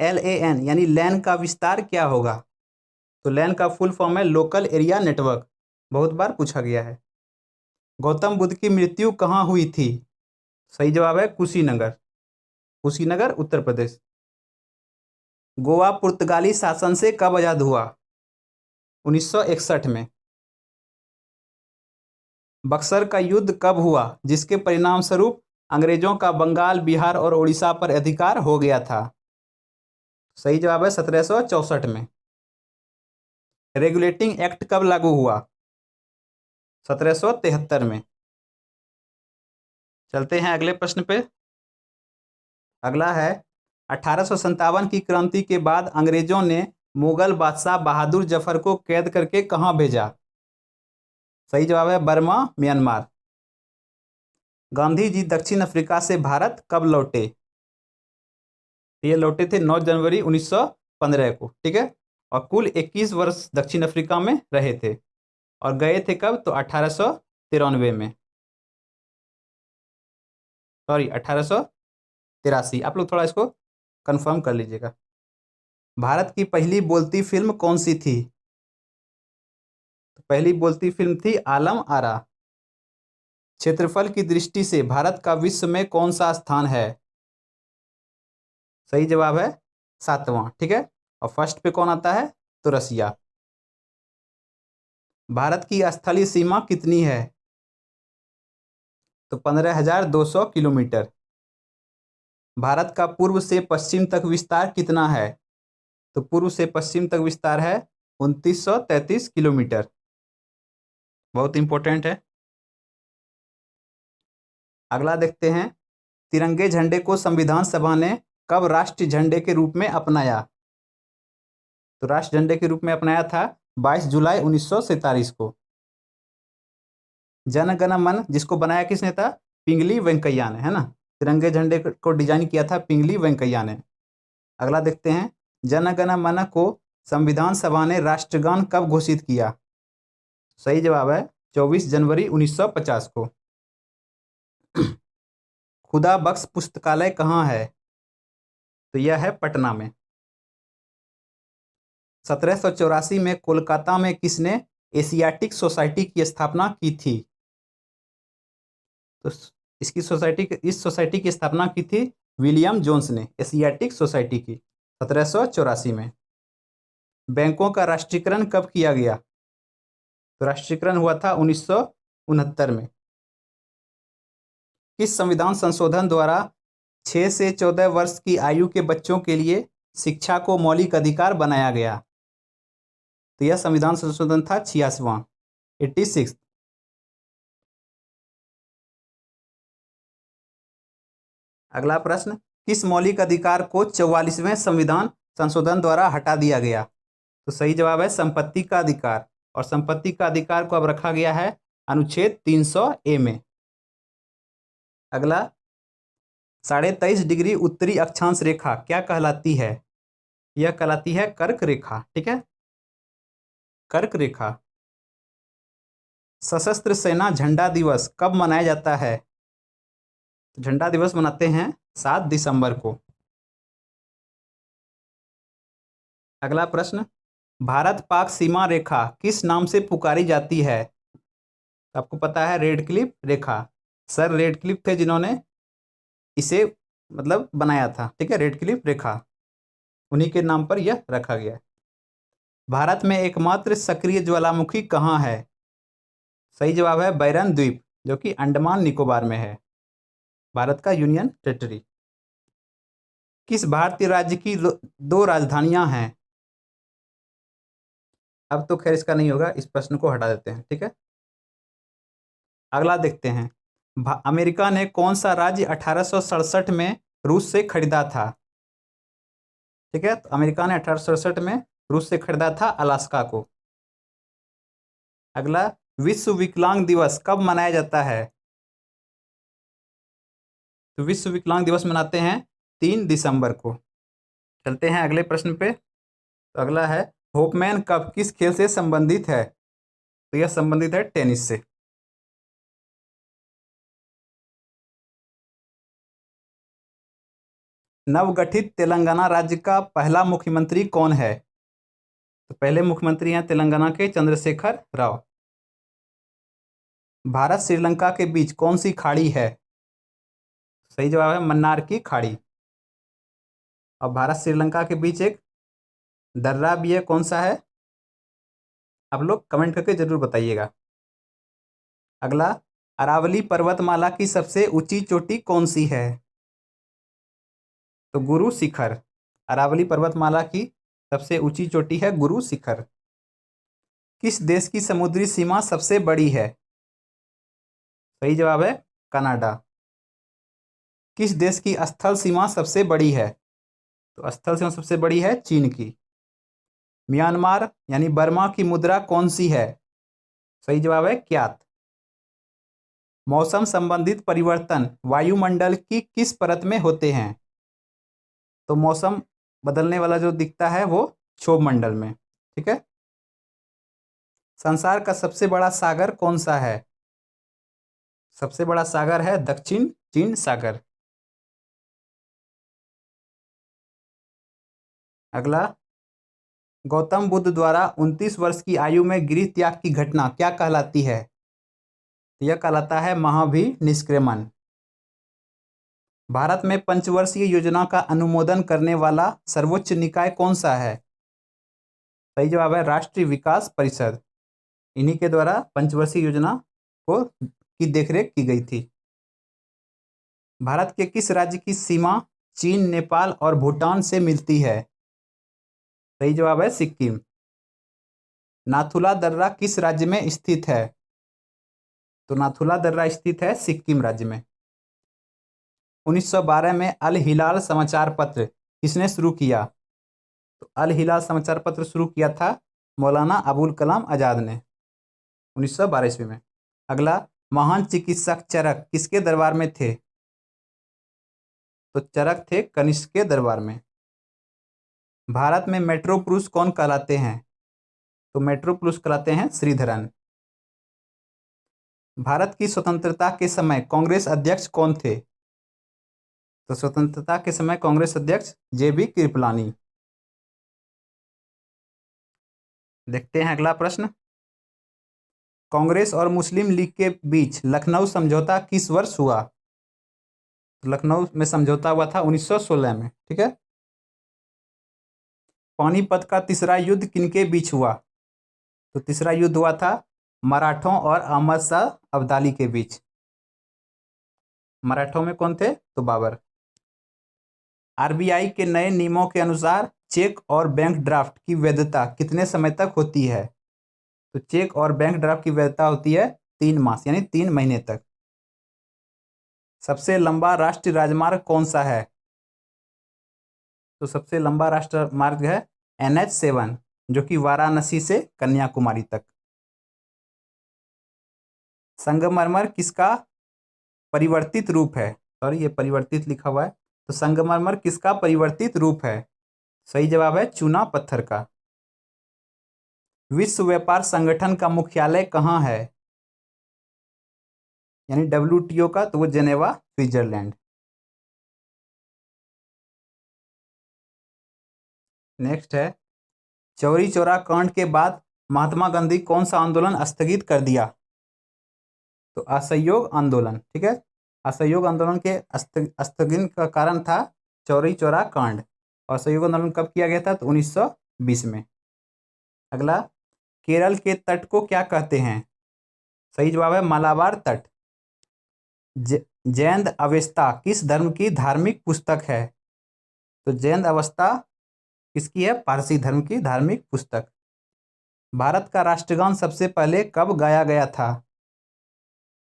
S1: LAN यानी लैन का विस्तार क्या होगा? तो लैन का फुल फॉर्म है लोकल एरिया नेटवर्क, बहुत बार पूछा गया है। गौतम बुद्ध की मृत्यु कहाँ हुई थी? सही जवाब है कुशीनगर, कुशीनगर उत्तर प्रदेश। गोवा पुर्तगाली शासन से कब आजाद हुआ? 1961 में। बक्सर का युद्ध कब हुआ जिसके परिणाम स्वरूप अंग्रेजों का बंगाल, बिहार और उड़ीसा पर अधिकार हो गया था? सही जवाब है 1764 में। रेगुलेटिंग एक्ट कब लागू हुआ? 1773 में। चलते हैं अगले प्रश्न पे। अगला है 1857 की क्रांति के बाद अंग्रेजों ने मुगल बादशाह बहादुर जफर को कैद करके कहां भेजा? सही जवाब है बर्मा, म्यांमार। गांधी जी दक्षिण अफ्रीका से भारत कब लौटे? ये लौटे थे 9 जनवरी 1915 को, ठीक है। और कुल 21 वर्ष दक्षिण अफ्रीका में रहे थे। और गए थे कब? तो 1893 में, सॉरी 1883। आप लोग थोड़ा इसको कंफर्म कर लीजिएगा। भारत की पहली बोलती फिल्म कौन सी थी? तो पहली बोलती फिल्म थी आलम आरा। क्षेत्रफल की दृष्टि से भारत का विश्व में कौन सा स्थान है? सही जवाब है 7वां, ठीक है। और फर्स्ट पे कौन आता है? तो रसिया। भारत की स्थलीय सीमा कितनी है? तो 15,200 किलोमीटर। भारत का पूर्व से पश्चिम तक विस्तार कितना है? तो पूर्व से पश्चिम तक विस्तार है 2933 किलोमीटर। बहुत इंपॉर्टेंट है। अगला देखते हैं। तिरंगे झंडे को संविधान सभा ने कब राष्ट्रीय झंडे के रूप में अपनाया? तो राष्ट्रीय झंडे के रूप में अपनाया था 22 जुलाई 1947 को। जन गण मन जिसको बनाया किसने था? पिंगली वेंकैया ने, है ना। तिरंगे झंडे को डिजाइन किया था पिंगली वेंकैया ने। अगला देखते हैं। जन गण मन को संविधान सभा ने राष्ट्रगान कब घोषित किया? सही जवाब है 24 जनवरी 1950 को। खुदा बख्श पुस्तकालय कहाँ है? तो यह है पटना में। 1784 में कोलकाता में किसने एशियाटिक सोसाइटी की स्थापना की थी? तो इस सोसाइटी की स्थापना की थी विलियम जोन्स ने, एशियाटिक सोसाइटी की, 1784 में। बैंकों का राष्ट्रीयकरण कब किया गया? तो राष्ट्रीयकरण हुआ था 1969 में। किस संविधान संशोधन द्वारा 6 से 14 वर्ष की आयु के बच्चों के लिए शिक्षा को मौलिक अधिकार बनाया गया? तो यह संविधान संशोधन था 86वां, 86। अगला प्रश्न। किस मौलिक अधिकार को 44वें संविधान संशोधन द्वारा हटा दिया गया? तो सही जवाब है संपत्ति का अधिकार। और संपत्ति का अधिकार को अब रखा गया है अनुच्छेद 300A में। अगला 23.5 डिग्री उत्तरी अक्षांश रेखा क्या कहलाती है? यह कहलाती है कर्क रेखा, ठीक है, कर्क रेखा। सशस्त्र सेना झंडा दिवस कब मनाया जाता है? झंडा दिवस मनाते हैं 7 दिसंबर को। अगला प्रश्न। भारत पाक सीमा रेखा किस नाम से पुकारी जाती है? आपको पता है रेड क्लिफ रेखा। सर रेड क्लिफ थे जिन्होंने इसे मतलब बनाया था, ठीक है, रेड क्लिफ रेखा, उन्हीं के नाम पर यह रखा गया है। भारत में एकमात्र सक्रिय ज्वालामुखी कहाँ है? सही जवाब है बैरन द्वीप, जो कि अंडमान निकोबार में है, भारत का यूनियन टेरिटरी। किस भारतीय राज्य की 2 राजधानियां हैं? अब तो खैर इसका नहीं होगा, इस प्रश्न को हटा देते हैं, ठीक है। अगला देखते हैं, अमेरिका ने कौन सा राज्य 1867 में रूस से खरीदा था? ठीक है, तो अमेरिका ने 1867 में रूस से खरीदा था अलास्का को। अगला, विश्व विकलांग दिवस कब मनाया जाता है? तो विश्व विकलांग दिवस मनाते हैं 3 दिसंबर को। चलते हैं अगले प्रश्न पे। तो अगला है, होपमैन कप किस खेल से संबंधित है? तो यह संबंधित है टेनिस से। नवगठित तेलंगाना राज्य का पहला मुख्यमंत्री कौन है? तो पहले मुख्यमंत्री हैं तेलंगाना के चंद्रशेखर राव। भारत श्रीलंका के बीच कौन सी खाड़ी है? सही जवाब है मन्नार की खाड़ी। और भारत श्रीलंका के बीच एक दर्रा भी है, कौन सा है? आप लोग कमेंट करके जरूर बताइएगा। अगला, अरावली पर्वतमाला की सबसे ऊंची चोटी कौन सी है? तो गुरु शिखर। अरावली पर्वतमाला की सबसे ऊंची चोटी है गुरु शिखर। किस देश की समुद्री सीमा सबसे बड़ी है? सही जवाब है कनाडा। किस देश की स्थल सीमा सबसे बड़ी है? तो स्थल सीमा सबसे बड़ी है चीन की। म्यांमार यानी बर्मा की मुद्रा कौन सी है? सही जवाब है क्यात। मौसम संबंधित परिवर्तन वायुमंडल की किस परत में होते हैं? तो मौसम बदलने वाला जो दिखता है वो क्षोभ मंडल में, ठीक है। संसार का सबसे बड़ा सागर कौन सा है? सबसे बड़ा सागर है दक्षिण चीन सागर। अगला, गौतम बुद्ध द्वारा 29 वर्ष की आयु में गृह त्याग की घटना क्या कहलाती है? यह कहलाता है महाभिनिष्क्रमण। भारत में पंचवर्षीय योजना का अनुमोदन करने वाला सर्वोच्च निकाय कौन सा है? सही जवाब है राष्ट्रीय विकास परिषद। इन्हीं के द्वारा पंचवर्षीय योजना को की देखरेख की गई थी। भारत के किस राज्य की सीमा चीन, नेपाल और भूटान से मिलती है? सही जवाब है सिक्किम। नाथुला दर्रा किस राज्य में स्थित है? तो नाथुला दर्रा स्थित है सिक्किम राज्य में। 1912 में अल हिलाल समाचार पत्र किसने शुरू किया? तो अल हिलाल समाचार पत्र शुरू किया था मौलाना अबुल कलाम आजाद ने 1912 ईस्वी में। अगला, महान चिकित्सक चरक किसके दरबार में थे? तो चरक थे कनिष्क के दरबार में। भारत में मेट्रो पुरुष कौन कहलाते हैं? तो मेट्रो पुरुष कहलाते हैं श्रीधरन। भारत की स्वतंत्रता के समय कांग्रेस अध्यक्ष कौन थे? तो स्वतंत्रता के समय कांग्रेस अध्यक्ष JB कृपलानी। देखते हैं अगला प्रश्न, कांग्रेस और मुस्लिम लीग के बीच लखनऊ समझौता किस वर्ष हुआ? तो लखनऊ में समझौता हुआ था 1916 में, ठीक है। पानीपत का तीसरा युद्ध किनके बीच हुआ? तो तीसरा युद्ध हुआ था मराठों और अहमद शाह अब्दाली के बीच। मराठों में कौन थे? तो बाबर। RBI के नए नियमों के अनुसार चेक और बैंक ड्राफ्ट की वैधता कितने समय तक होती है? तो चेक और बैंक ड्राफ्ट की वैधता होती है 3 मास यानी 3 महीने तक। सबसे लंबा राष्ट्रीय राजमार्ग कौन सा है? तो सबसे लंबा राष्ट्रीय मार्ग है NH7 जो कि वाराणसी से कन्याकुमारी तक। संगमरमर किसका परिवर्तित रूप है? सॉरी ये परिवर्तित लिखा हुआ है। तो संगमरमर किसका परिवर्तित रूप है? सही जवाब है चूना पत्थर का। विश्व व्यापार संगठन का मुख्यालय कहाँ है? यानी WTO का, तो वो जेनेवा स्विट्जरलैंड। नेक्स्ट है, चौरी चौरा कांड के बाद महात्मा गांधी कौन सा आंदोलन स्थगित कर दिया? तो असहयोग आंदोलन, ठीक है। असहयोग आंदोलन के स्थगन का कारण था चौरी चौरा कांड। और असहयोग आंदोलन कब किया गया था? तो 1920 में। अगला, केरल के तट को क्या कहते हैं? सही जवाब है मालाबार तट। जैन अवेस्ता किस धर्म की धार्मिक पुस्तक है? तो जैन अवस्था किसकी है? पारसी धर्म की धार्मिक पुस्तक। भारत का राष्ट्रगान सबसे पहले कब गाया गया था?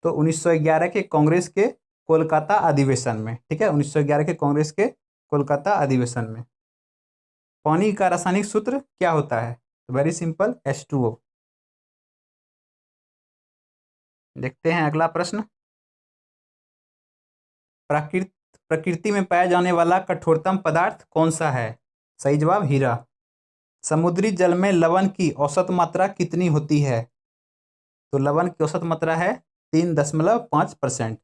S1: तो 1911 के कांग्रेस के कोलकाता अधिवेशन में, ठीक है, 1911 के कांग्रेस के कोलकाता अधिवेशन में। पानी का रासायनिक सूत्र क्या होता है? Very simple, H2O। देखते हैं अगला प्रश्न। प्रकृति में पाया जाने वाला कठोरतम पदार्थ कौन सा है? सही जवाब हीरा। समुद्री जल में लवण की औसत मात्रा कितनी होती है? तो लवण की औसत मात्रा है 3.5%।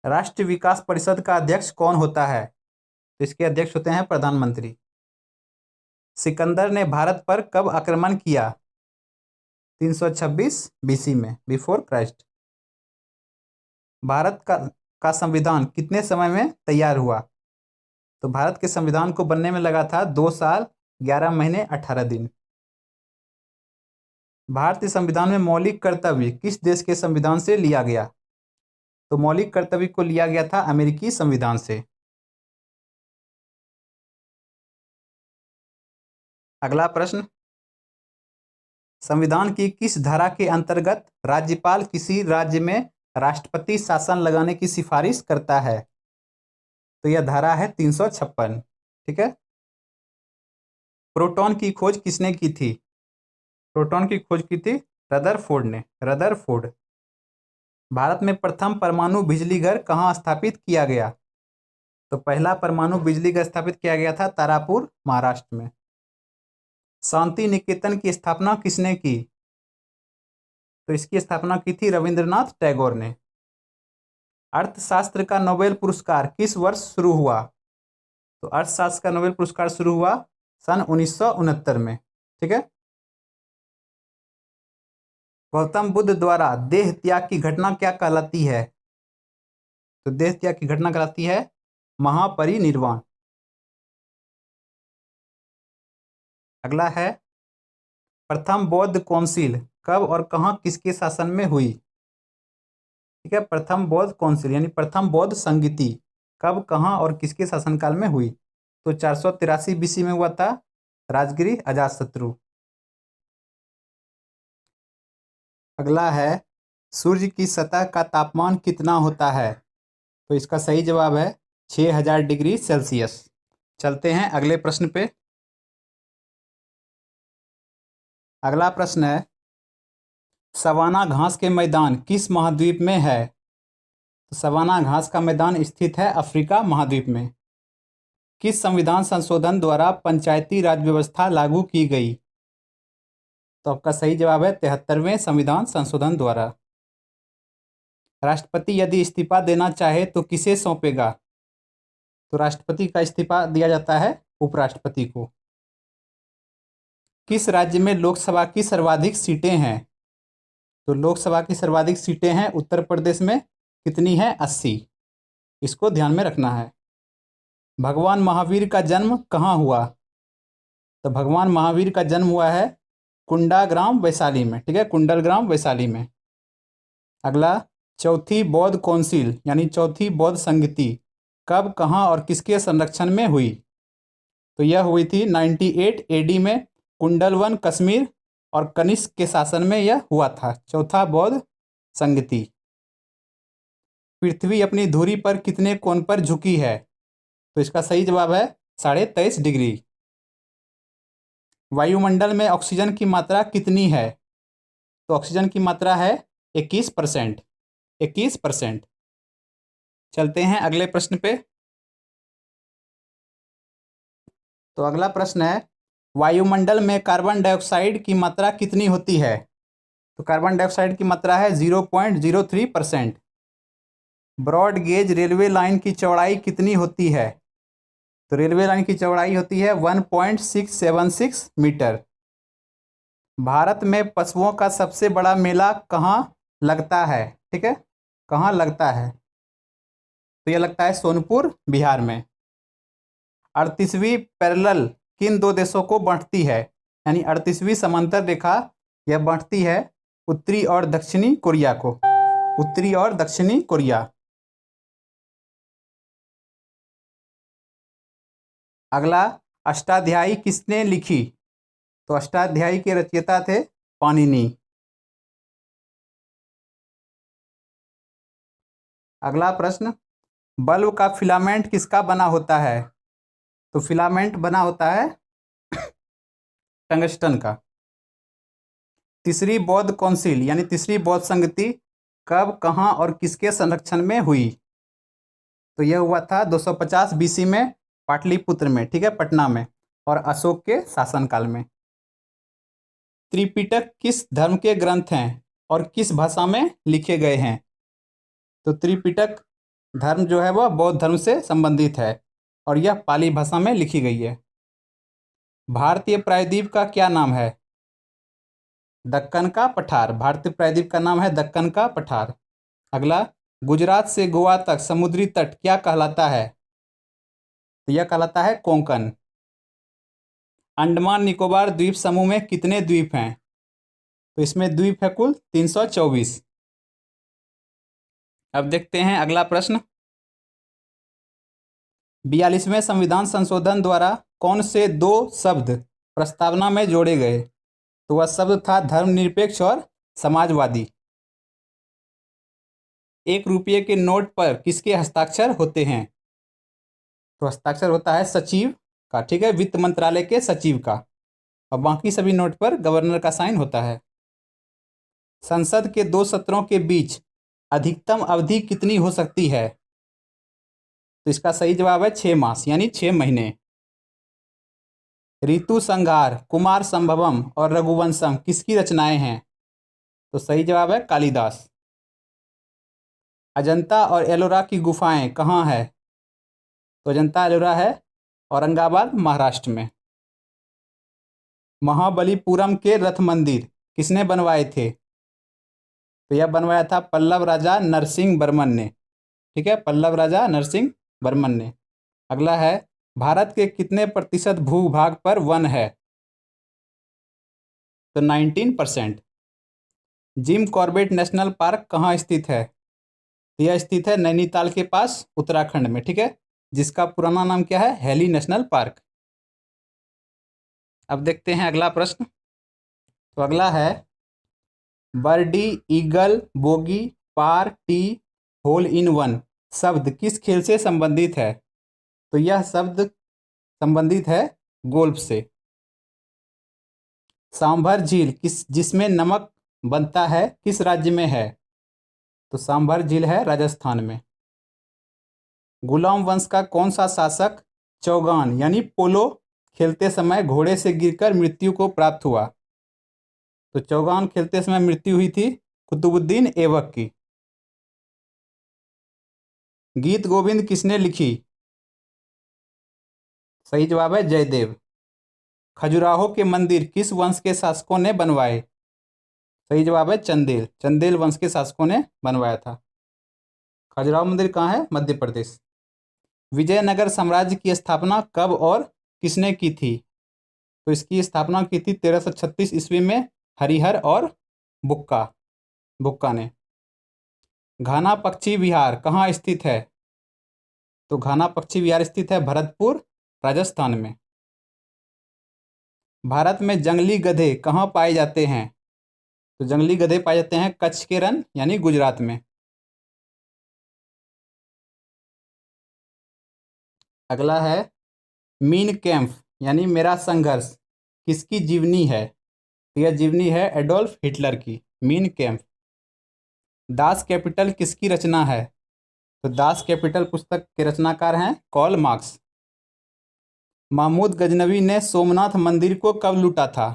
S1: राष्ट्रीय विकास परिषद का अध्यक्ष कौन होता है? तो इसके अध्यक्ष होते हैं प्रधानमंत्री। सिकंदर ने भारत पर कब आक्रमण किया? 326 BC में, बिफोर क्राइस्ट। भारत का संविधान कितने समय में तैयार हुआ? तो भारत के संविधान को बनने में लगा था 2 साल 11 महीने 18 दिन। भारतीय संविधान में मौलिक कर्तव्य किस देश के संविधान से लिया गया? तो मौलिक कर्तव्य को लिया गया था अमेरिकी संविधान से। अगला प्रश्न। संविधान की किस धारा के अंतर्गत राज्यपाल किसी राज्य में राष्ट्रपति शासन लगाने की सिफारिश करता है? तो यह धारा है 356, ठीक है। प्रोटॉन की खोज किसने की थी? प्रोटॉन की खोज की थी रदरफोर्ड ने, रदरफोर्ड। भारत में प्रथम परमाणु बिजली घर कहाँ स्थापित किया गया? तो पहला परमाणु बिजली घर स्थापित किया गया था तारापुर, महाराष्ट्र में। शांति निकेतन की स्थापना किसने की? तो इसकी स्थापना की थी रविंद्रनाथ टैगोर ने। अर्थशास्त्र का नोबेल पुरस्कार किस वर्ष शुरू हुआ? तो अर्थशास्त्र का नोबेल पुरस्कार शुरू हुआ सन 1969 में, ठीक है। गौतम बुद्ध द्वारा देह त्याग की घटना क्या कहलाती है? तो देह त्याग की घटना कहलाती है महापरिनिर्वाण। अगला है प्रथम बौद्ध काउंसिल कब और कहां किसके शासन में हुई? ठीक है, प्रथम बौद्ध काउंसिल यानी प्रथम बौद्ध संगीति कब, कहां और किसके शासनकाल में हुई? तो 483 BC में हुआ था, राजगिरी अजातशत्रु। अगला है सूर्य की सतह का तापमान कितना होता है? तो इसका सही जवाब है 6000 डिग्री सेल्सियस। चलते हैं अगले प्रश्न पे। अगला प्रश्न है सवाना घास के मैदान किस महाद्वीप में है? तो सवाना घास का मैदान स्थित है अफ्रीका महाद्वीप में। किस संविधान संशोधन द्वारा पंचायती राज व्यवस्था लागू की गई? तो आपका सही जवाब है 73वें संविधान संशोधन द्वारा। राष्ट्रपति यदि इस्तीफा देना चाहे तो किसे सौंपेगा? तो राष्ट्रपति का इस्तीफा दिया जाता है उपराष्ट्रपति को। किस राज्य में लोकसभा की सर्वाधिक सीटें हैं? तो लोकसभा की सर्वाधिक सीटें हैं उत्तर प्रदेश में। कितनी है? 80। इसको ध्यान में रखना है। भगवान महावीर का जन्म कहाँ हुआ? तो भगवान महावीर का जन्म हुआ है कुंडाग्राम वैशाली में, ठीक है, कुंडलग्राम वैशाली में। अगला चौथी बौद्ध काउंसिल यानी चौथी बौद्ध संगति कब, कहाँ और किसके संरक्षण में हुई? तो यह हुई थी 98 AD में कुंडलवन कश्मीर और कनिष्क के शासन में यह हुआ था, चौथा बौद्ध संगति। पृथ्वी अपनी धुरी पर कितने कोण पर झुकी है? तो इसका सही जवाब है 23.5 डिग्री। वायुमंडल में ऑक्सीजन की मात्रा कितनी है? तो ऑक्सीजन की मात्रा है 21%, 21%। चलते हैं अगले प्रश्न पे। तो अगला प्रश्न है वायुमंडल में कार्बन डाइऑक्साइड की मात्रा कितनी होती है? तो कार्बन डाइऑक्साइड की मात्रा है 0.03%। ब्रॉड गेज रेलवे लाइन की चौड़ाई कितनी होती है? तो रेलवे लाइन की चौड़ाई होती है 1.676 मीटर। भारत में पशुओं का सबसे बड़ा मेला कहाँ लगता है? ठीक है, कहाँ लगता है? तो यह लगता है सोनपुर, बिहार में। 38वीं पैरेलल किन दो देशों को बांटती है? यानी 38वीं समांतर रेखा यह बांटती है उत्तरी और दक्षिणी कोरिया को, उत्तरी और दक्षिणी कोरिया। अगला अष्टाध्यायी किसने लिखी? तो अष्टाध्यायी के रचयिता थे पाणिनि। अगला प्रश्न, बल्ब का फिलामेंट किसका बना होता है? तो फिलामेंट बना होता है टंगस्टन का। तीसरी बौद्ध काउंसिल यानी तीसरी बौद्ध संगति कब, कहाँ और किसके संरक्षण में हुई? तो यह हुआ था 250 बीसी में पाटलिपुत्र में, ठीक है, पटना में, और अशोक के शासनकाल में। त्रिपिटक किस धर्म के ग्रंथ हैं और किस भाषा में लिखे गए हैं? तो त्रिपिटक धर्म जो है वह बौद्ध धर्म से संबंधित है और यह पाली भाषा में लिखी गई है। भारतीय प्रायद्वीप का क्या नाम है? दक्कन का पठार। भारतीय प्रायद्वीप का नाम है दक्कन का पठार। अगला, गुजरात से गोवा तक समुद्री तट क्या कहलाता है? तो यह कहलाता है कोंकण। अंडमान निकोबार द्वीप समूह में कितने द्वीप हैं? तो इसमें द्वीप है कुल 324। अब देखते हैं अगला प्रश्न, 42वें संविधान संशोधन द्वारा कौन से 2 शब्द प्रस्तावना में जोड़े गए? तो वह शब्द था धर्मनिरपेक्ष और समाजवादी। 1 रुपये के नोट पर किसके हस्ताक्षर होते हैं? तो हस्ताक्षर होता है सचिव का, ठीक है, वित्त मंत्रालय के सचिव का, और बाकी सभी नोट पर गवर्नर का साइन होता है। संसद के 2 सत्रों के बीच अधिकतम अवधि कितनी हो सकती है? तो इसका सही जवाब है 6 मास यानी 6 महीने। ऋतु संहार, कुमार संभवम और रघुवंशम किसकी रचनाएं हैं? तो सही जवाब है कालिदास। अजंता और एलोरा की गुफाएं कहाँ है? तो अजंता एलोरा है औरंगाबाद महाराष्ट्र में। महाबलीपुरम के रथ मंदिर किसने बनवाए थे? तो यह बनवाया था पल्लव राजा नरसिंह वर्मन ने, ठीक है, पल्लव राजा नरसिंह वर्मन ने। अगला है, भारत के कितने प्रतिशत भूभाग पर वन है? तो 19%। जिम कॉर्बेट नेशनल पार्क कहाँ स्थित है? तो यह स्थित है नैनीताल के पास उत्तराखंड में, ठीक है, जिसका पुराना नाम क्या है? Hailey national park. अब देखते हैं अगला प्रश्न। तो अगला है, birdie, eagle, bogey, par, tee, hole in one शब्द किस खेल से संबंधित है? तो यह शब्द संबंधित है गोल्फ से। सांभर झील जिसमें नमक बनता है किस राज्य में है? तो सांभर झील है राजस्थान में। गुलाम वंश का कौन सा शासक चौगान यानी पोलो खेलते समय घोड़े से गिरकर मृत्यु को प्राप्त हुआ? तो चौगान खेलते समय मृत्यु हुई थी कुतुबुद्दीन ऐबक की। गीत गोविंद किसने लिखी? सही जवाब है जयदेव। खजुराहो के मंदिर किस वंश के शासकों ने बनवाए? सही जवाब है चंदेल। चंदेल वंश के शासकों ने बनवाया था। खजुराहो मंदिर कहाँ है? मध्य प्रदेश। विजयनगर साम्राज्य की स्थापना कब और किसने की थी? तो इसकी स्थापना की थी 1336 ईस्वी में हरिहर और बुक्का ने। घाना पक्षी विहार कहाँ स्थित है? तो घाना पक्षी विहार स्थित है भरतपुर राजस्थान में। भारत में जंगली गधे कहाँ पाए जाते हैं? तो जंगली गधे पाए जाते हैं कच्छ के रण यानी गुजरात में। अगला है, मीन कैम्फ यानी मेरा संघर्ष किसकी जीवनी है? यह जीवनी है एडोल्फ हिटलर की, मीन कैम्फ। दास कैपिटल किसकी रचना है? तो दास कैपिटल पुस्तक के रचनाकार हैं कार्ल मार्क्स। महमूद गजनवी ने सोमनाथ मंदिर को कब लूटा था?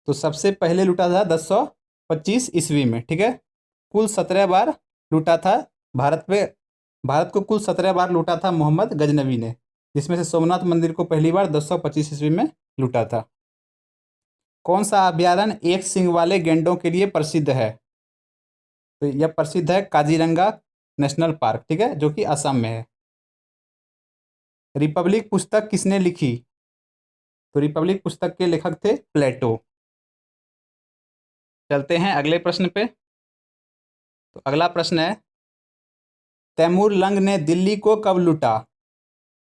S1: तो सबसे पहले लूटा था 1025 ईस्वी में, ठीक है। कुल 17 बार लूटा था भारत को कुल 17 बार लूटा था मोहम्मद गजनवी ने, जिसमें से सोमनाथ मंदिर को पहली बार 1025 ईस्वी में लूटा था। कौन सा अभ्यारण्य एक सींग वाले गैंडों के लिए प्रसिद्ध है? तो यह प्रसिद्ध है काजीरंगा नेशनल पार्क, ठीक है, जो कि असम में है। रिपब्लिक पुस्तक किसने लिखी? तो रिपब्लिक पुस्तक के लेखक थे प्लेटो। चलते हैं अगले प्रश्न पे। तो अगला प्रश्न है, तैमूर लंग ने दिल्ली को कब लूटा?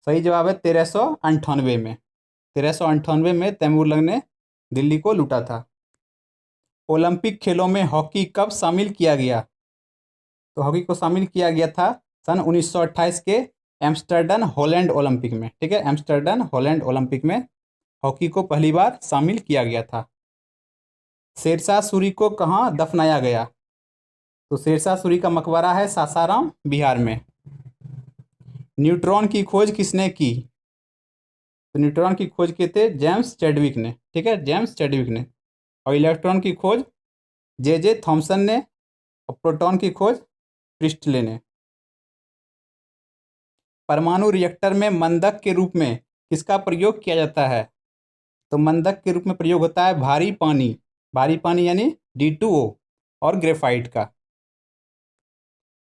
S1: सही जवाब है 1398 में। 1398 में तैमूर लंग ने दिल्ली को लूटा था। ओलंपिक खेलों में हॉकी कब शामिल किया गया? तो हॉकी को शामिल किया गया था सन 1928 के एम्स्टर्डम हॉलैंड ओलंपिक में। ठीक है, एम्स्टर्डम हॉलैंड ओलंपिक में हॉकी को पहली बार शामिल किया गया था। शेरशाह सूरी को कहाँ दफनाया गया? तो शेरशाह सूरी का मकबरा है सासाराम, बिहार में। न्यूट्रॉन की खोज किसने की? तो न्यूट्रॉन की खोज किए थे जेम्स चैडविक ने। ठीक है, जेम्स चैडविक ने। और इलेक्ट्रॉन की खोज जे थॉमसन ने। और प्रोटॉन की खोज प्रिस्टले ने। परमाणु रिएक्टर में मंदक के रूप में किसका प्रयोग किया जाता है? तो मंदक के रूप में प्रयोग होता है भारी पानी यानी D2O और ग्रेफाइट का।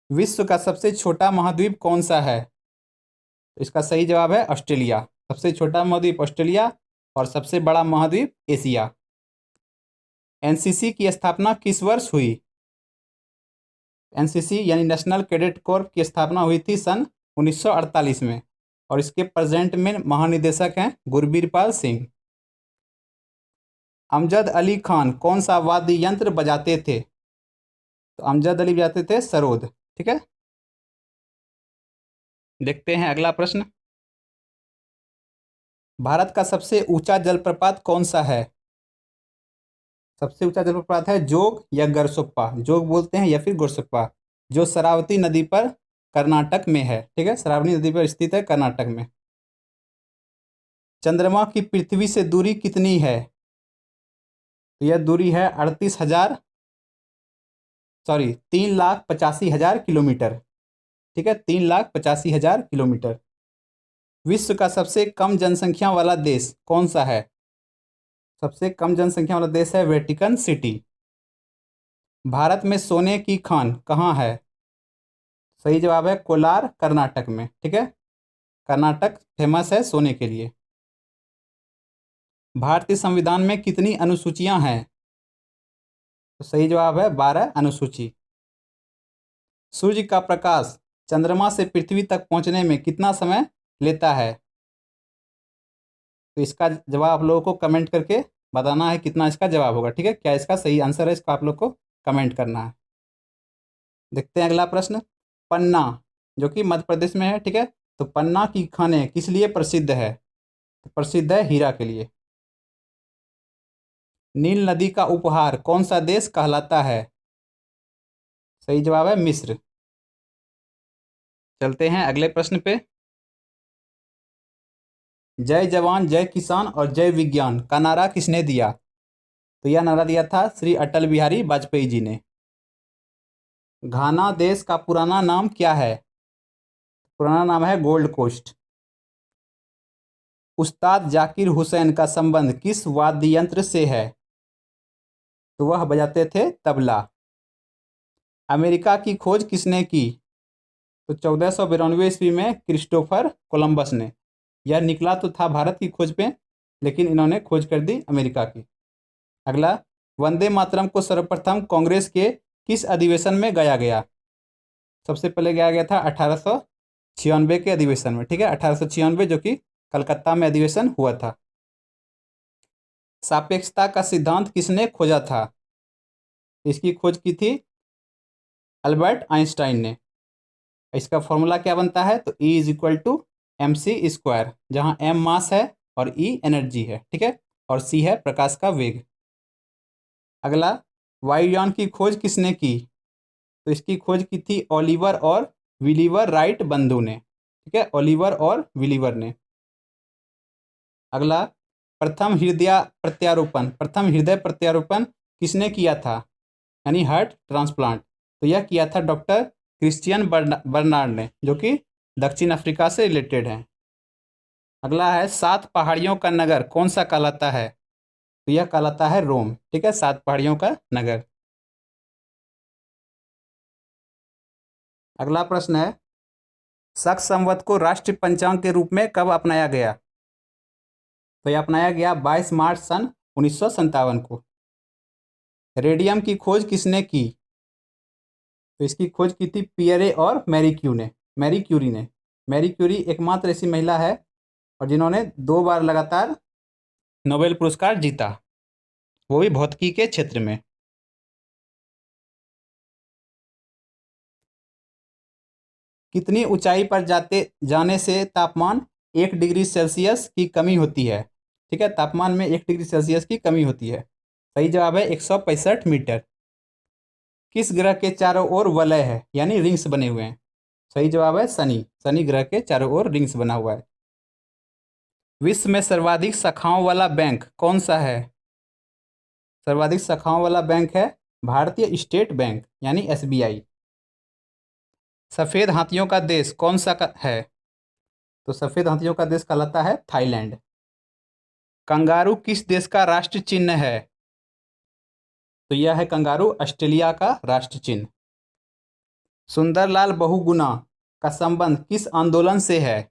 S1: विश्व का सबसे छोटा महाद्वीप कौन सा है? तो इसका सही जवाब है ऑस्ट्रेलिया। सबसे छोटा महाद्वीप ऑस्ट्रेलिया और सबसे बड़ा महाद्वीप एशिया। एनसीसी की स्थापना किस वर्ष हुई? एनसीसी यानी नेशनल कैडेट कोर की स्थापना हुई थी सन 1948 में। और इसके प्रेजेंट में महानिदेशक हैं गुरबीर सिंह। अमजद अली खान कौन सा वाद्य यंत्र बजाते थे? तो अमजद अली बजाते थे सरोद। ठीक है, देखते हैं अगला प्रश्न। भारत का सबसे ऊंचा जलप्रपात कौन सा है? सबसे ऊंचा जलप्रपात है जोग या गरसोप्पा, जोग बोलते हैं या फिर गोरसोप्पा, जो शरावती नदी पर कर्नाटक में है। ठीक है, शरावती नदी पर स्थित है कर्नाटक में। चंद्रमा की पृथ्वी से दूरी कितनी है? तो यह दूरी है 3,85,000 किलोमीटर। ठीक है, 3,85,000 किलोमीटर। विश्व का सबसे कम जनसंख्या वाला देश कौन सा है? सबसे कम जनसंख्या वाला देश है वेटिकन सिटी। भारत में सोने की खान कहाँ है? सही जवाब है कोलार, कर्नाटक में। ठीक है, कर्नाटक फेमस है सोने के लिए। भारतीय संविधान में कितनी अनुसूचियां हैं? तो सही जवाब है 12 अनुसूची। सूर्य का प्रकाश चंद्रमा से पृथ्वी तक पहुंचने में कितना समय लेता है? तो इसका जवाब आप लोगों को कमेंट करके बताना है कितना इसका जवाब होगा। ठीक है, क्या इसका सही आंसर है, इसको आप लोग को कमेंट करना है। देखते हैं अगला प्रश्न। पन्ना जो कि मध्य प्रदेश में है। ठीक है, तो पन्ना की खानें किस लिए प्रसिद्ध है? तो प्रसिद्ध है हीरा के लिए। नील नदी का उपहार कौन सा देश कहलाता है? सही जवाब है मिस्र। चलते हैं अगले प्रश्न पे। जय जवान जय किसान और जय विज्ञान का नारा किसने दिया? तो यह नारा दिया था श्री अटल बिहारी वाजपेयी जी ने। घाना देश का पुराना नाम क्या है? पुराना नाम है गोल्ड कोस्ट। उस्ताद जाकिर हुसैन का संबंध किस वाद्य यंत्र से है? तो वह बजाते थे तबला। अमेरिका की खोज किसने की? तो 1492 ईस्वी में क्रिस्टोफर कोलंबस ने। यह निकला तो था भारत की खोज पे, लेकिन इन्होंने खोज कर दी अमेरिका की। अगला, वंदे मातरम को सर्वप्रथम कांग्रेस के किस अधिवेशन में गाया गया? सबसे पहले गाया गया था 1896 के अधिवेशन में। ठीक है, 1896 जो कि कलकत्ता में अधिवेशन हुआ था। सापेक्षता का सिद्धांत किसने खोजा था? इसकी खोज की थी अल्बर्ट आइंस्टाइन ने। इसका फॉर्मूला क्या बनता है? तो E = mc², जहां m मास है और E एनर्जी है। ठीक है, और c है प्रकाश का वेग। अगला, वायुयान की खोज किसने की? तो इसकी खोज की थी ओलिवर और विलीवर राइट बंधु ने। ठीक है, ओलिवर और विलीवर ने। अगला, प्रथम हृदय प्रत्यारोपण किसने किया था? यानी हार्ट ट्रांसप्लांट। तो यह किया था डॉक्टर क्रिश्चियन बर्नार्ड ने, जो कि दक्षिण अफ्रीका से रिलेटेड है। अगला है 7 पहाड़ियों का नगर कौन सा कहलाता है? तो यह कहलाता है रोम। ठीक है, 7 पहाड़ियों का नगर। अगला प्रश्न है, शक संवत को राष्ट्रीय पंचांग के रूप में कब अपनाया गया? तो यह अपनाया गया 22 मार्च सन 1957 को। रेडियम की खोज किसने की? तो इसकी खोज की थी पियरे और मैरी क्यूरी ने। मैरी क्यूरी एकमात्र ऐसी महिला है और जिन्होंने 2 बार लगातार नोबेल पुरस्कार जीता। वो भी भौतिकी के क्षेत्र में। कितनी ऊंचाई पर जाने से तापमान 1 डिग्री सेल्सियस की कमी होती है? ठीक है, तापमान में 1 डिग्री सेल्सियस की कमी होती है। सही जवाब है 165 मीटर। किस ग्रह के चारों ओर वलय है, यानी रिंग्स बने हुए हैं? सही जवाब है शनि। शनि ग्रह के चारों ओर रिंग्स बना हुआ है। विश्व में सर्वाधिक शाखाओं वाला बैंक कौन सा है? सर्वाधिक शाखाओं वाला बैंक है भारतीय स्टेट बैंक, यानी एसबीआई। सफेद हाथियों का देश कौन सा है? तो सफेद हाथियों का देश कहलाता है थाईलैंड। कंगारू किस देश का राष्ट्र चिन्ह है? तो यह है कंगारू ऑस्ट्रेलिया का राष्ट्र चिन्ह। सुंदरलाल बहुगुणा का संबंध किस आंदोलन से है?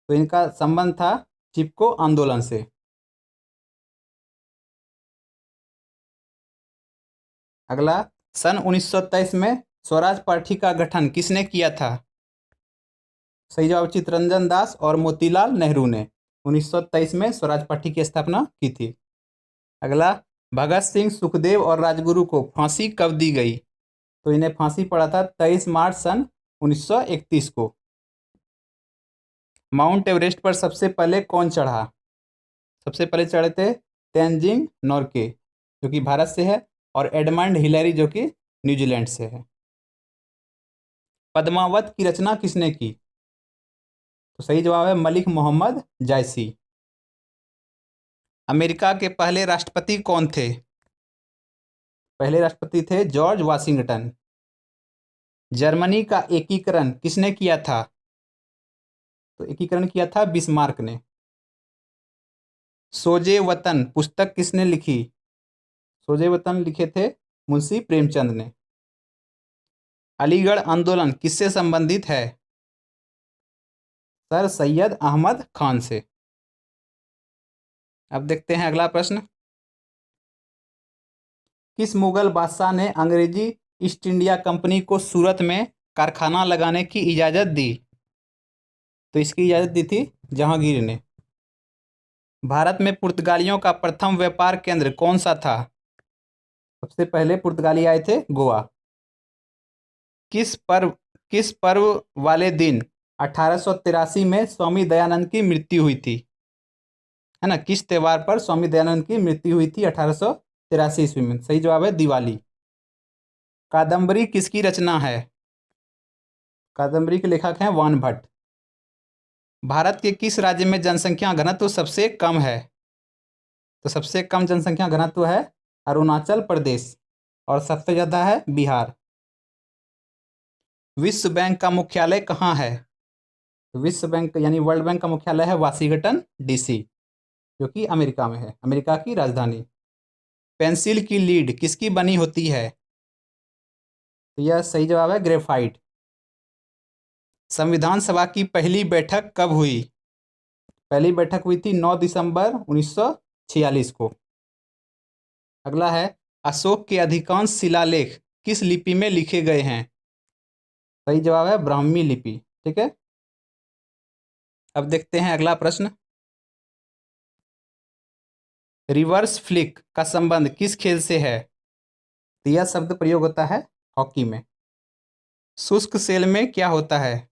S1: तो इनका संबंध था चिपको आंदोलन से। अगला, सन 1923 में स्वराज पार्टी का गठन किसने किया था? सही जवाब चित्तरंजन दास और मोतीलाल नेहरू ने 1923 में स्वराज पार्टी की स्थापना की थी। अगला, भगत सिंह, सुखदेव और राजगुरु को फांसी कब दी गई? तो इन्हें फांसी पड़ा था 23 मार्च सन 1931 को। माउंट एवरेस्ट पर सबसे पहले कौन चढ़ा? सबसे पहले चढ़े थे तेनजिंग नोर्के, जो कि भारत से है, और एडमंड हिलरी, जो कि न्यूजीलैंड से है। पद्मावत की रचना किसने की? तो सही जवाब है मलिक मोहम्मद जायसी। अमेरिका के पहले राष्ट्रपति कौन थे? पहले राष्ट्रपति थे जॉर्ज वाशिंगटन। जर्मनी का एकीकरण किसने किया था? तो एकीकरण किया था बिस्मार्क ने। सोजे वतन पुस्तक किसने लिखी? सोजे वतन लिखे थे मुंशी प्रेमचंद ने। अलीगढ़ आंदोलन किससे संबंधित है? सर सैयद अहमद खान से। अब देखते हैं अगला प्रश्न। किस मुगल बादशाह ने अंग्रेजी ईस्ट इंडिया कंपनी को सूरत में कारखाना लगाने की इजाज़त दी? तो इसकी इजाज़त दी थी जहांगीर ने। भारत में पुर्तगालियों का प्रथम व्यापार केंद्र कौन सा था? सबसे पहले पुर्तगाली आए थे गोवा। किस पर्व वाले दिन 1883 में स्वामी दयानंद की मृत्यु हुई थी? है ना, किस त्योहार पर स्वामी दयानंद की मृत्यु हुई थी 1883 ईस्वी में? सही जवाब है दिवाली। कादम्बरी किसकी रचना है? कादम्बरी के लेखक हैं वान भट्ट। भारत के किस राज्य में जनसंख्या घनत्व सबसे कम है? तो सबसे कम जनसंख्या घनत्व है अरुणाचल प्रदेश, और सबसे ज़्यादा है बिहार। विश्व बैंक का मुख्यालय कहाँ है? विश्व बैंक यानी वर्ल्ड बैंक का मुख्यालय है वाशिंगटन डीसी, जो कि अमेरिका में है, अमेरिका की राजधानी। पेंसिल की लीड किसकी बनी होती है? तो यह सही जवाब है ग्रेफाइट। संविधान सभा की पहली बैठक कब हुई? पहली बैठक हुई थी 9 दिसंबर 1946 को। अगला है, अशोक के अधिकांश शिलालेख किस लिपि में लिखे गए हैं? सही जवाब है ब्राह्मी लिपि। ठीक है, अब देखते हैं अगला प्रश्न। रिवर्स फ्लिक का संबंध किस खेल से है? तो यह शब्द प्रयोग होता है हॉकी में। शुष्क सेल में क्या होता है?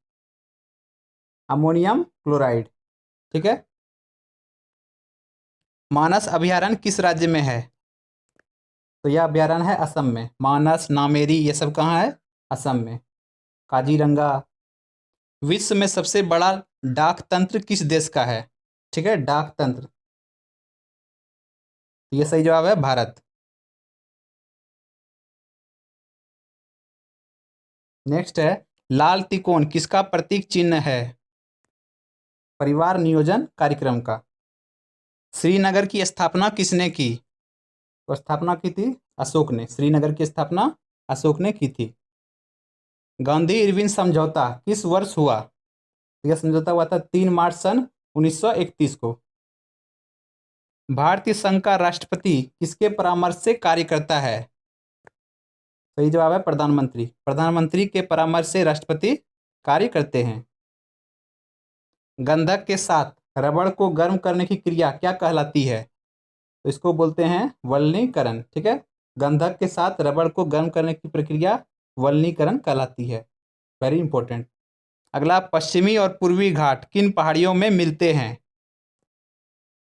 S1: Ammonium chloride. ठीक है, मानस अभयारण्य किस राज्य में है? तो यह अभयारण्य है असम में। मानस, नामेरी, ये सब कहाँ है? असम में। काजीरंगा। विश्व में सबसे बड़ा डाक तंत्र किस देश का है? ठीक है, डाक तंत्र, ये सही जवाब है भारत। नेक्स्ट है, लाल तिकोन किसका प्रतीक चिन्ह है? परिवार नियोजन कार्यक्रम का। श्रीनगर की स्थापना किसने की? तो स्थापना की थी अशोक ने। श्रीनगर की स्थापना अशोक ने की थी। गांधी इरविन समझौता किस वर्ष हुआ? यह समझौता हुआ था 3 मार्च सन 1931 को। भारतीय संघ का राष्ट्रपति किसके परामर्श से कार्य करता है? सही जवाब है प्रधानमंत्री। प्रधानमंत्री के परामर्श से राष्ट्रपति कार्य करते हैं। गंधक के साथ रबड़ को गर्म करने की क्रिया क्या कहलाती है? तो इसको बोलते हैं वल्नीकरण, ठीक है। गंधक के साथ रबड़ को गर्म करने की प्रक्रिया वल्नीकरण कहलाती है। Very important. अगला, पश्चिमी और पूर्वी घाट किन पहाड़ियों में मिलते हैं?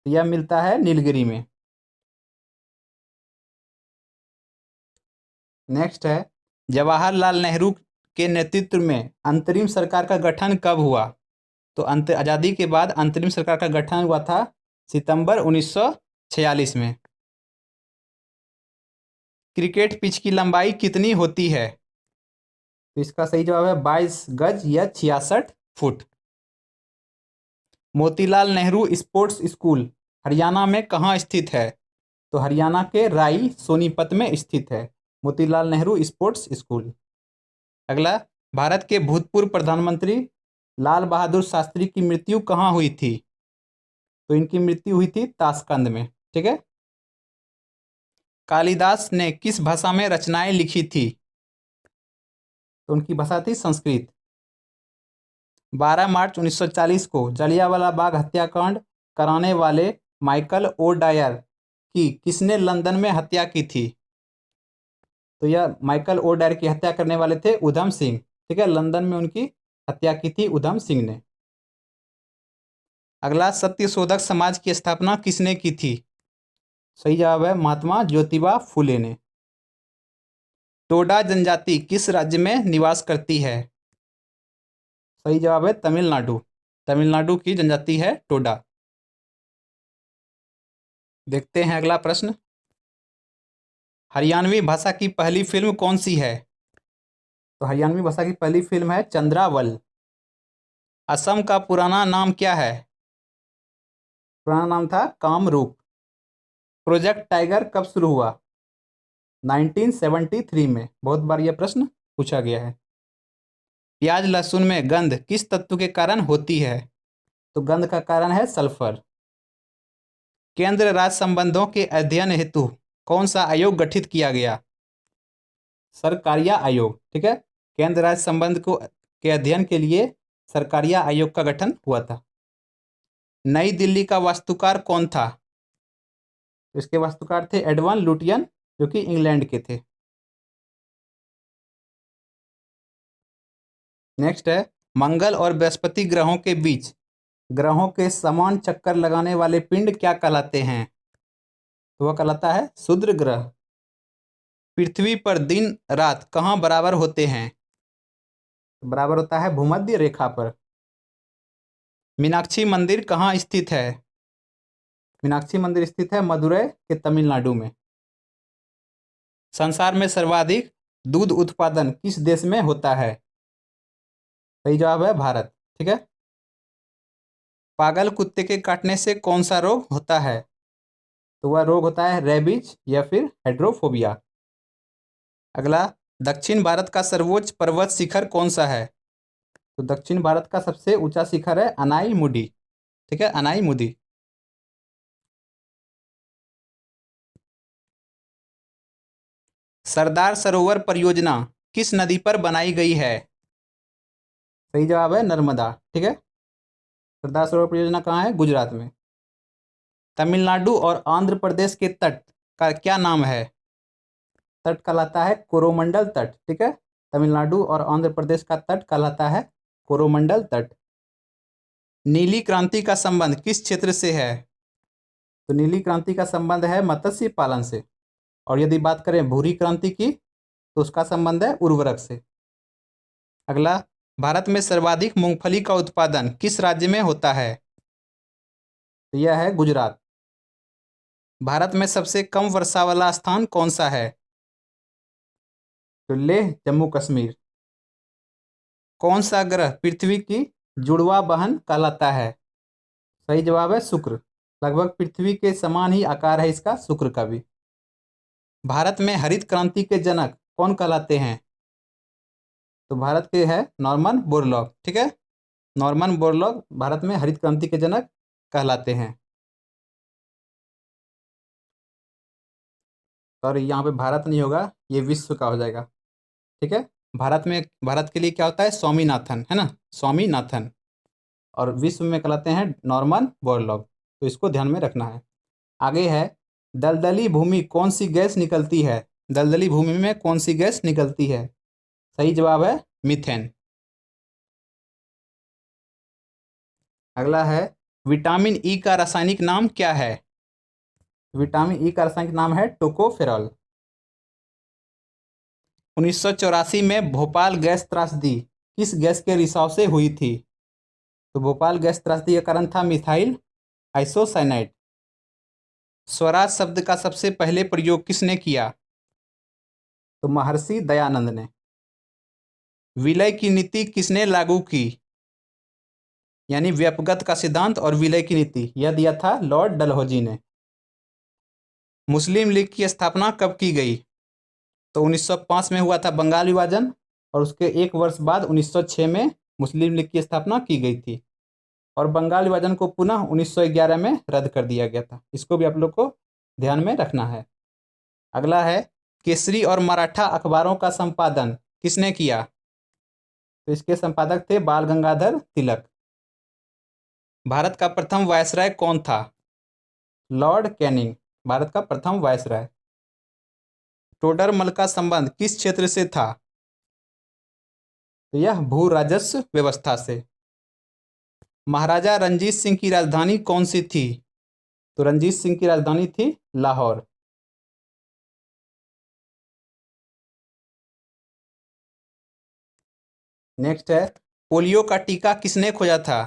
S1: यह मिलता है नीलगिरी में। नेक्स्ट है, जवाहरलाल नेहरू के नेतृत्व में अंतरिम सरकार का गठन कब हुआ? तो आज़ादी के बाद अंतरिम सरकार का गठन हुआ था सितंबर 1946 में। क्रिकेट पिच की लंबाई कितनी होती है? तो इसका सही जवाब है 22 गज या 66 foot. Motilal Nehru sports school Haryana में कहाँ स्थित है? तो हरियाणा के राई सोनीपत में स्थित है मोतीलाल नेहरू स्पोर्ट्स स्कूल। अगला, भारत के भूतपूर्व प्रधानमंत्री लाल बहादुर शास्त्री की मृत्यु कहाँ हुई थी? तो इनकी मृत्यु हुई थी ताशकंद में, ठीक है। कालिदास ने किस भाषा में रचनाएं लिखी थी? तो उनकी भाषा थी संस्कृत। 12 मार्च 1940 को जलियांवाला बाग हत्याकांड कराने वाले माइकल ओ डायर की किसने लंदन में हत्या की थी? तो यह माइकल ओ डायर की हत्या करने वाले थे उधम सिंह, ठीक है। लंदन में उनकी हत्या की थी उधम सिंह ने। अगला, सत्यशोधक समाज की स्थापना किसने की थी? सही जवाब है महात्मा ज्योतिबा फुले ने। टोडा जनजाति किस राज्य में निवास करती है? सही जवाब है तमिलनाडु। तमिलनाडु की जनजाति है टोडा। देखते हैं अगला प्रश्न। हरियाणवी भाषा की पहली फिल्म कौन सी है? तो हरियाणवी भाषा की पहली फिल्म है चंद्रावल। असम का पुराना नाम क्या है? पुराना नाम था कामरूप। प्रोजेक्ट टाइगर कब शुरू हुआ? 1973 में। बहुत बार यह प्रश्न पूछा गया है। प्याज लहसुन में गंध किस तत्व के कारण होती है? तो गंध का कारण है सल्फर। केंद्र राज्य संबंधों के अध्ययन हेतु कौन सा आयोग गठित किया गया? सरकारिया आयोग, ठीक है। केंद्र राज्य संबंध को के अध्ययन के लिए सरकारिया आयोग का गठन हुआ था। नई दिल्ली का वास्तुकार कौन था? इसके वास्तुकार थे एडवन लुटियन, जो कि इंग्लैंड के थे। नेक्स्ट है, मंगल और बृहस्पति ग्रहों के बीच ग्रहों के समान चक्कर लगाने वाले पिंड क्या कहलाते हैं? तो वह कहलाता है क्षुद्र ग्रह। पृथ्वी पर दिन रात कहाँ बराबर होते हैं? बराबर होता है भूमध्य रेखा पर। मीनाक्षी मंदिर कहाँ स्थित है? मीनाक्षी मंदिर स्थित है मदुरै के तमिलनाडु में। संसार में सर्वाधिक दूध उत्पादन किस देश में होता है? सही जवाब है भारत, ठीक है। पागल कुत्ते के काटने से कौन सा रोग होता है? तो वह रोग होता है रेबीज या फिर हाइड्रोफोबिया। अगला, दक्षिण भारत का सर्वोच्च पर्वत शिखर कौन सा है? तो दक्षिण भारत का सबसे ऊंचा शिखर है अनाईमुडी, ठीक है, अनाईमुदी। सरदार सरोवर परियोजना किस नदी पर बनाई गई है? सही जवाब है नर्मदा, ठीक है। सरदार सरोवर परियोजना कहाँ है? गुजरात में। तमिलनाडु और आंध्र प्रदेश के तट का क्या नाम है? तट कहलाता है कोरोमंडल तट, ठीक है। तमिलनाडु और आंध्र प्रदेश का तट कहलाता है कोरोमंडल तट। नीली क्रांति का संबंध किस क्षेत्र से है? तो नीली क्रांति का संबंध है मत्स्य पालन से। और यदि बात करें भूरी क्रांति की तो उसका संबंध है उर्वरक से। अगला, भारत में सर्वाधिक मूंगफली का उत्पादन किस राज्य में होता है? तो यह है गुजरात। भारत में सबसे कम वर्षा वाला स्थान कौन सा है? तो लेह जम्मू कश्मीर। कौन सा ग्रह पृथ्वी की जुड़वा बहन कहलाता है? सही जवाब है शुक्र। लगभग पृथ्वी के समान ही आकार है इसका, शुक्र का भी। भारत में हरित क्रांति के जनक कौन कहलाते हैं? तो भारत के है नॉर्मन बोरलॉग, ठीक है। नॉर्मन बोरलॉग भारत में हरित क्रांति के जनक कहलाते हैं। और यहाँ पे भारत नहीं होगा, ये विश्व का हो जाएगा, ठीक है। भारत के लिए क्या होता है? स्वामीनाथन, है ना, स्वामीनाथन। और विश्व में कहलाते हैं नॉर्मन बोरलॉग, तो इसको ध्यान में रखना है। आगे है, दलदली भूमि कौन सी गैस निकलती है? दलदली भूमि में कौन सी गैस निकलती है? सही जवाब है मीथेन। अगला है विटामिन ई का रासायनिक नाम क्या है? विटामिन ई का रासायनिक नाम है टोकोफेरॉल। 1984 में भोपाल गैस त्रासदी किस गैस के रिसाव से हुई थी? तो भोपाल गैस त्रासदी का कारण था मिथाइल आइसोसाइनाइड। स्वराज शब्द का सबसे पहले प्रयोग किसने किया? तो महर्षि दयानंद ने। विलय की नीति किसने लागू की? यानी व्यपगत का सिद्धांत और विलय की नीति, यह दिया था लॉर्ड डलहौजी ने। मुस्लिम लीग की स्थापना कब की गई? तो 1905 में हुआ था बंगाल विभाजन, और उसके एक वर्ष बाद 1906 में मुस्लिम लीग की स्थापना की गई थी, और बंगाल विभाजन को पुनः 1911 में रद्द कर दिया गया था। इसको भी आप लोग को ध्यान में रखना है। अगला है केसरी और मराठा अखबारों का संपादन किसने किया? तो इसके संपादक थे बाल गंगाधर तिलक। भारत का प्रथम वायसराय कौन था? लॉर्ड कैनिंग भारत का प्रथम वायसराय। टोडरमल का संबंध किस क्षेत्र से था? तो यह भू राजस्व व्यवस्था से। महाराजा रंजीत सिंह की राजधानी कौन सी थी? तो रंजीत सिंह की राजधानी थी लाहौर। नेक्स्ट है पोलियो का टीका किसने खोजा था?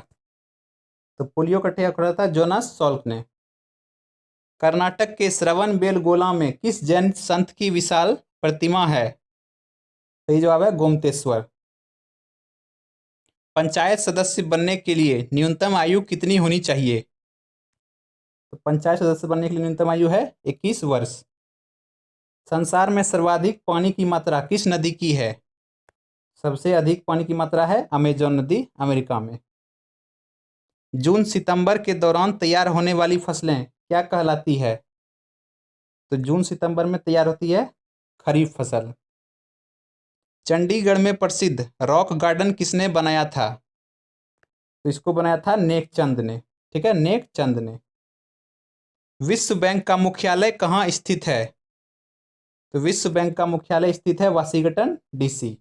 S1: तो पोलियो का टीका खोजा था जोनास सॉल्क ने। कर्नाटक के श्रवण बेलगोला में किस जैन संत की विशाल प्रतिमा है? सही जवाब है गोमतेश्वर। पंचायत सदस्य बनने के लिए न्यूनतम आयु कितनी होनी चाहिए? तो पंचायत सदस्य बनने के लिए न्यूनतम आयु है 21 वर्ष। संसार में सर्वाधिक पानी की मात्रा किस नदी की है? सबसे अधिक पानी की मात्रा है अमेजन नदी, अमेरिका में। जून सितंबर के दौरान तैयार होने वाली फसलें क्या कहलाती है? तो जून सितंबर में तैयार होती है खरीफ फसल। चंडीगढ़ में प्रसिद्ध रॉक गार्डन किसने बनाया था? तो इसको बनाया था नेकचंद ने। ठीक है, नेकचंद ने। विश्व बैंक का मुख्यालय कहाँ स्थित है? तो विश्व बैंक का मुख्यालय स्थित है वाशिंगटन डीसी।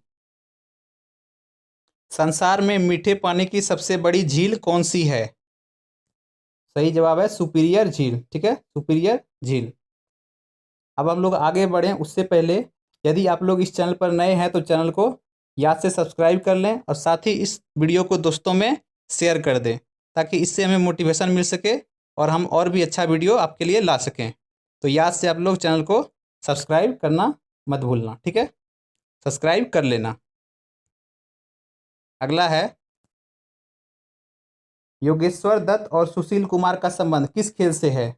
S1: संसार में मीठे पानी की सबसे बड़ी झील कौन सी है? सही जवाब है सुपीरियर झील। ठीक है, सुपीरियर झील। अब हम लोग आगे बढ़ें उससे पहले यदि आप लोग इस चैनल पर नए हैं तो चैनल को याद से सब्सक्राइब कर लें, और साथ ही इस वीडियो को दोस्तों में शेयर कर दें, ताकि इससे हमें मोटिवेशन मिल सके और हम और भी अच्छा वीडियो आपके लिए ला सकें। तो याद से आप लोग चैनल को सब्सक्राइब करना मत भूलना। ठीक है, सब्सक्राइब कर लेना। अगला है योगेश्वर दत्त और सुशील कुमार का संबंध किस खेल से है?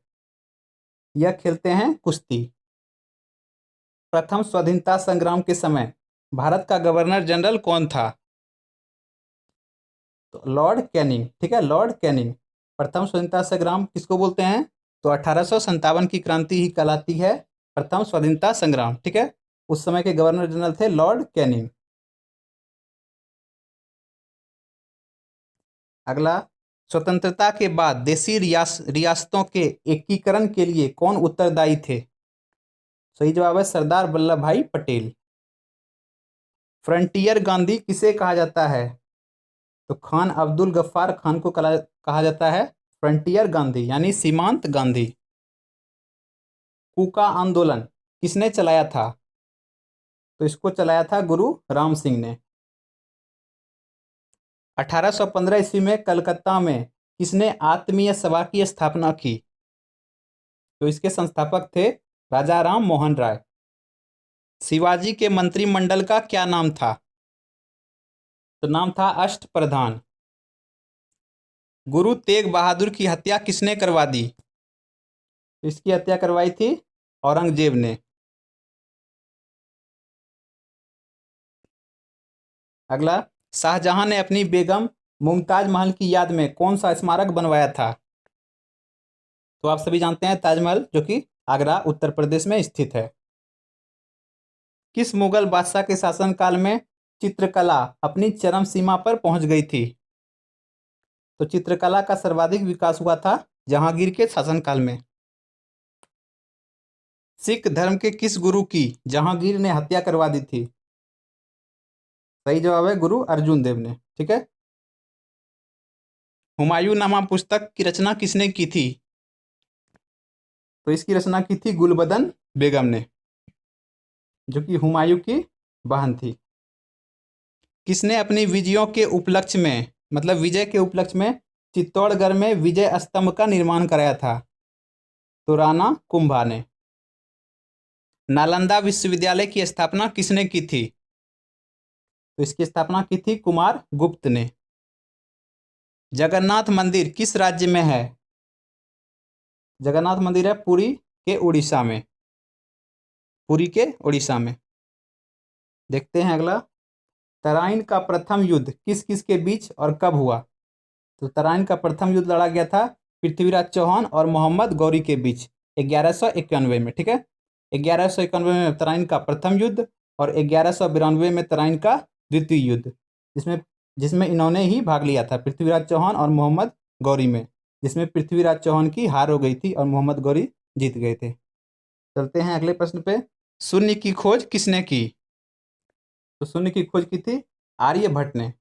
S1: यह खेलते हैं कुश्ती। प्रथम स्वाधीनता संग्राम के समय भारत का गवर्नर जनरल कौन था? तो लॉर्ड कैनिंग। ठीक है, लॉर्ड कैनिंग। प्रथम स्वतंत्रता संग्राम किसको बोलते हैं? तो 1857 की क्रांति ही कहलाती है प्रथम स्वाधीनता संग्राम। ठीक है, उस समय के गवर्नर जनरल थे लॉर्ड कैनिंग। अगला, स्वतंत्रता के बाद देशी रियासतों के एकीकरण के लिए कौन उत्तरदायी थे? सही जवाब है सरदार वल्लभ भाई पटेल। फ्रंटियर गांधी किसे कहा जाता है? तो खान अब्दुल गफ्फार खान को कहा जाता है फ्रंटियर गांधी, यानी सीमांत गांधी। कूका आंदोलन किसने चलाया था? तो इसको चलाया था गुरु राम सिंह ने। 1815 ईस्वी में कलकत्ता में किसने आत्मीय सभा की स्थापना की? तो इसके संस्थापक थे राजा राम मोहन राय। शिवाजी के मंत्रिमंडल का क्या नाम था? तो नाम था अष्टप्रधान। गुरु तेग बहादुर की हत्या किसने करवा दी? तो इसकी हत्या करवाई थी औरंगजेब ने। अगला, शाहजहां ने अपनी बेगम मुमताज महल की याद में कौन सा स्मारक बनवाया था? तो आप सभी जानते हैं ताजमहल, जो कि आगरा उत्तर प्रदेश में स्थित है। किस मुगल बादशाह के शासनकाल में चित्रकला अपनी चरम सीमा पर पहुंच गई थी? तो चित्रकला का सर्वाधिक विकास हुआ था जहांगीर के शासनकाल में। सिख धर्म के किस गुरु की जहांगीर ने हत्या करवा दी थी? सही जवाब है गुरु अर्जुन देव ने। ठीक है। हुमायूंनामा पुस्तक की रचना किसने की थी? तो इसकी रचना की थी गुलबदन बेगम ने, जो कि हुमायूं की बहन थी। किसने अपनी विजयों के उपलक्ष्य में, मतलब विजय के उपलक्ष्य में, चित्तौड़गढ़ में विजय स्तंभ का निर्माण कराया था? तो राणा कुंभा ने। नालंदा विश्वविद्यालय की स्थापना किसने की थी? तो इसकी स्थापना की थी कुमार गुप्त ने। जगन्नाथ मंदिर किस राज्य में है? जगन्नाथ मंदिर है पुरी के उड़ीसा में। पुरी के उड़ीसा में। देखते हैं अगला। तराइन का प्रथम युद्ध किस किस के बीच और कब हुआ? तो तराइन का प्रथम युद्ध लड़ा गया था पृथ्वीराज चौहान और मोहम्मद गौरी के बीच 1191 में। ठीक है। 1191 में तराइन का प्रथम युद्ध और 1192 में तराइन का द्वितीय युद्ध, जिसमें जिसमें इन्होंने ही भाग लिया था, पृथ्वीराज चौहान और मोहम्मद गौरी में, जिसमें पृथ्वीराज चौहान की हार हो गई थी और मोहम्मद गौरी जीत गए थे। चलते हैं अगले प्रश्न पे। शून्य की खोज किसने की? तो शून्य की खोज की थी आर्यभट्ट ने।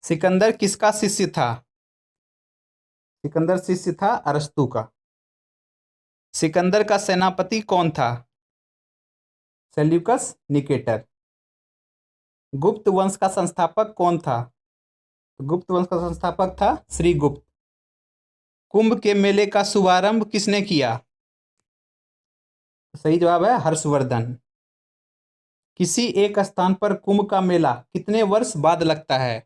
S1: सिकंदर किसका शिष्य था? सिकंदर शिष्य था अरस्तु का। सिकंदर का सेनापति कौन था? Seleucus Nicator. गुप्त वंश का संस्थापक कौन था? गुप्त वंश का संस्थापक था श्रीगुप्त। कुंभ के मेले का शुभारंभ किसने किया? सही जवाब है हर्षवर्धन। किसी एक स्थान पर कुंभ का मेला कितने वर्ष बाद लगता है?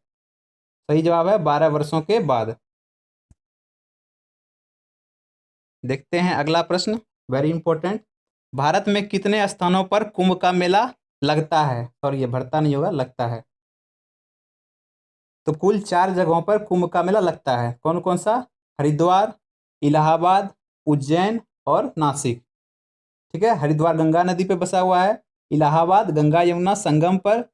S1: सही जवाब है 12 वर्षों के बाद। देखते हैं अगला प्रश्न, वेरी इंपॉर्टेंट। भारत में कितने स्थानों पर कुंभ का मेला लगता है? सॉरी, ये भरता नहीं होगा, लगता है। तो कुल 4 जगहों पर कुंभ का मेला लगता है। कौन कौन सा? हरिद्वार, इलाहाबाद, उज्जैन और नासिक। ठीक है। हरिद्वार गंगा नदी पे बसा हुआ है, इलाहाबाद गंगा यमुना संगम पर,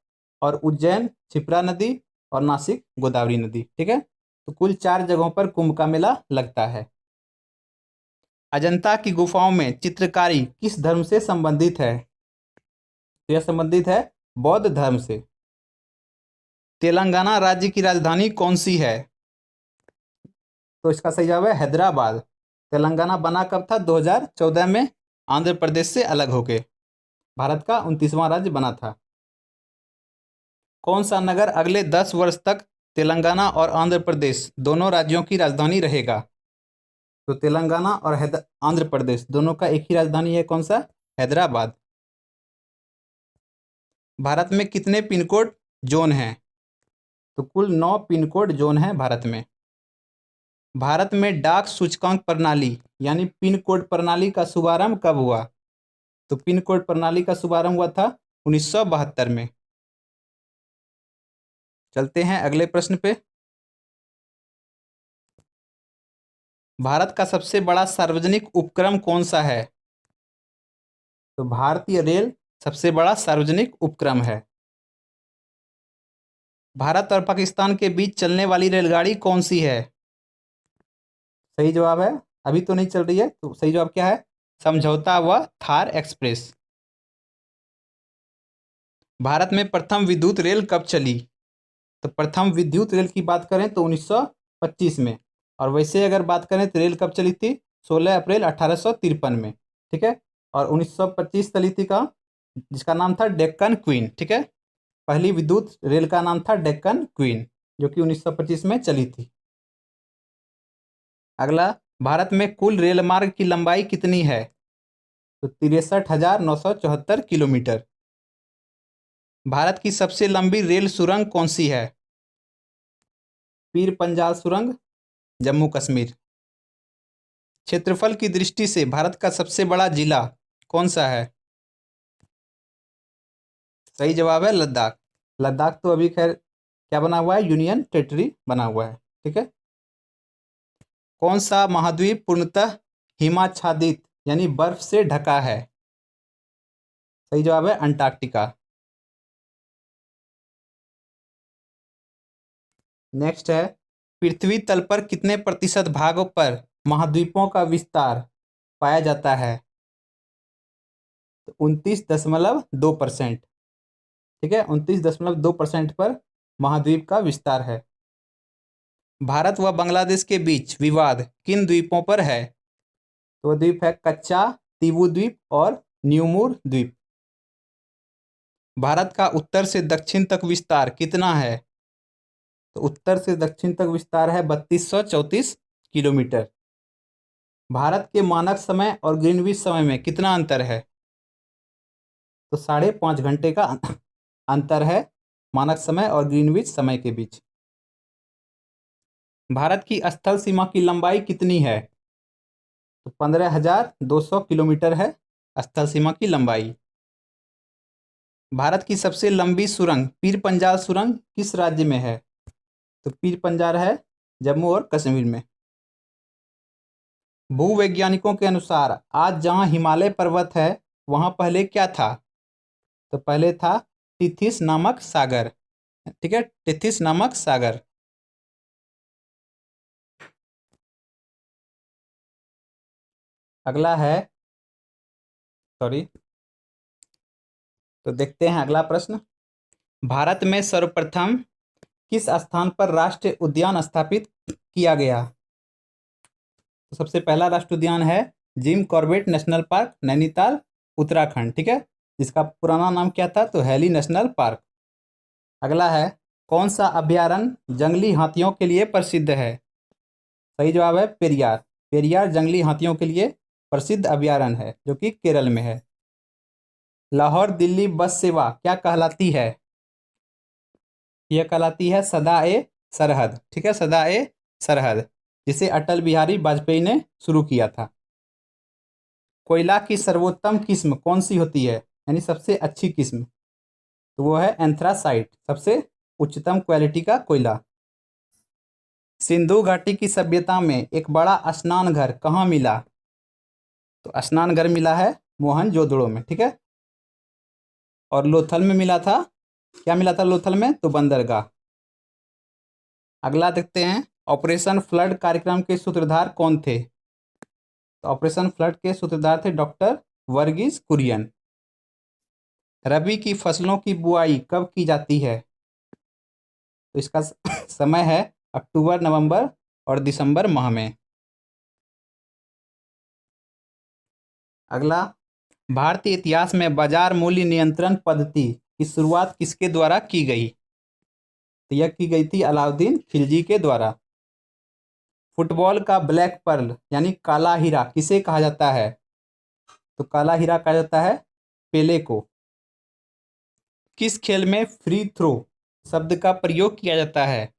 S1: और उज्जैन क्षिप्रा नदी, और नासिक गोदावरी नदी। ठीक है। तो कुल 4 जगहों पर कुंभ का मेला लगता है। अजंता की गुफाओं में चित्रकारी किस धर्म से संबंधित है? तो यह संबंधित है बौद्ध धर्म से। तेलंगाना राज्य की राजधानी कौन सी है? तो इसका सही जवाब है हैदराबाद। तेलंगाना बना कब था? 2014 में, आंध्र प्रदेश से अलग होके भारत का 29वां राज्य बना था। कौन सा नगर अगले 10 वर्ष तक तेलंगाना और आंध्र प्रदेश दोनों राज्यों की राजधानी रहेगा? तो तेलंगाना और आंध्र प्रदेश दोनों का एक ही राजधानी है, कौन सा? हैदराबाद। भारत में कितने पिन कोड जोन हैं? तो कुल 9 पिन कोड जोन हैं भारत में। भारत में डाक सूचकांक प्रणाली यानी पिन कोड प्रणाली का शुभारंभ कब हुआ? तो पिन कोड प्रणाली का शुभारंभ हुआ था 1972 में। चलते हैं अगले प्रश्न पे। भारत का सबसे बड़ा सार्वजनिक उपक्रम कौन सा है? तो भारतीय रेल सबसे बड़ा सार्वजनिक उपक्रम है। भारत और पाकिस्तान के बीच चलने वाली रेलगाड़ी कौन सी है? सही जवाब है, अभी तो नहीं चल रही है, तो सही जवाब क्या है? समझौता व थार एक्सप्रेस। भारत में प्रथम विद्युत रेल कब चली? तो प्रथम विद्युत रेल की बात करें तो 1925 में, और वैसे अगर बात करें तो रेल कब चली थी? 16 अप्रैल 1853 में। ठीक है। और 1925 चली थी कहाँ? जिसका नाम था डेक्कन क्वीन। ठीक है। पहली विद्युत रेल का नाम था डेक्कन क्वीन, जो कि 1925 में चली थी। अगला, भारत में कुल रेल मार्ग की लंबाई कितनी है? तो 63,974 किलोमीटर। भारत की सबसे लंबी रेल सुरंग कौन सी है? पीर पंजाल सुरंग, जम्मू कश्मीर। क्षेत्रफल की दृष्टि से भारत का सबसे बड़ा जिला कौन सा है? सही जवाब है लद्दाख। लद्दाख तो अभी खैर क्या बना हुआ है? यूनियन टेरिटरी बना हुआ है। ठीक है। कौन सा महाद्वीप पूर्णतः हिमाच्छादित यानी बर्फ से ढका है? सही जवाब है अंटार्कटिका। नेक्स्ट है, पृथ्वी तल पर कितने प्रतिशत भागों पर महाद्वीपों का विस्तार पाया जाता है? तो 29.2%। ठीक है, 29.2% पर महाद्वीप का विस्तार है। भारत व बांग्लादेश के बीच विवाद किन द्वीपों पर है? तो द्वीप है कच्चा, तीबू द्वीप और न्यूमूर द्वीप। भारत का उत्तर से दक्षिण तक विस्तार कितना है? तो उत्तर से दक्षिण तक विस्तार है 3234 किलोमीटर। भारत के मानक समय और ग्रीनविच समय में कितना अंतर है? तो 5.5 घंटे का अंतर है मानक समय और ग्रीनविच समय के बीच। भारत की स्थल सीमा की लंबाई कितनी है? तो 15,200 किलोमीटर है स्थल सीमा की लंबाई। भारत की सबसे लंबी सुरंग पीर पंजाल सुरंग किस राज्य में है? तो पीर पंजाल है जम्मू और कश्मीर में। भूवैज्ञानिकों के अनुसार आज जहां हिमालय पर्वत है वहां पहले क्या था? तो पहले था टिथिस नामक सागर। ठीक है, टिथिस नामक सागर। अगला है, सॉरी, तो देखते हैं अगला प्रश्न। भारत में सर्वप्रथम किस स्थान पर राष्ट्रीय उद्यान स्थापित किया गया? तो सबसे पहला राष्ट्रीय उद्यान है Jim Corbett national park, Nainital, Uttarakhand. ठीक है, जिसका पुराना नाम क्या था? तो हैली नेशनल पार्क। अगला है, कौन सा अभयारण्य जंगली हाथियों के लिए प्रसिद्ध है? सही जवाब है पेरियार। पेरियार जंगली हाथियों के लिए प्रसिद्ध अभयारण्य है जो कि केरल में है। लाहौर दिल्ली बस सेवा क्या कहलाती है? यह कहलाती है सदा ए सरहद। ठीक है, सदा ए सरहद, जिसे अटल बिहारी वाजपेयी ने शुरू किया था। कोयला की सर्वोत्तम किस्म कौन सी होती है, यानी सबसे अच्छी किस्म? तो वो है एंथ्रासाइट, सबसे उच्चतम क्वालिटी का कोयला। सिंधु घाटी की सभ्यता में एक बड़ा स्नान घर कहाँ मिला? तो स्नान घर मिला है मोहनजोदड़ो में। ठीक है, और लोथल में मिला था, क्या मिला था लोथल में? तो बंदरगाह। अगला देखते हैं, ऑपरेशन फ्लड कार्यक्रम के सूत्रधार कौन थे? तो ऑपरेशन फ्लड के सूत्रधार थे डॉक्टर वर्गीज कुरियन। रबी की फसलों की बुआई कब की जाती है? तो इसका समय है अक्टूबर, नवंबर और दिसंबर माह में। अगला, भारतीय इतिहास में बाजार मूल्य नियंत्रण पद्धति की शुरुआत किसके द्वारा की गई? तो यह की गई थी अलाउद्दीन खिलजी के द्वारा। फुटबॉल का ब्लैक पर्ल यानी काला हीरा किसे कहा जाता है? तो काला हीरा कहा जाता है पेले को। किस खेल में फ्री थ्रो शब्द का प्रयोग किया जाता है?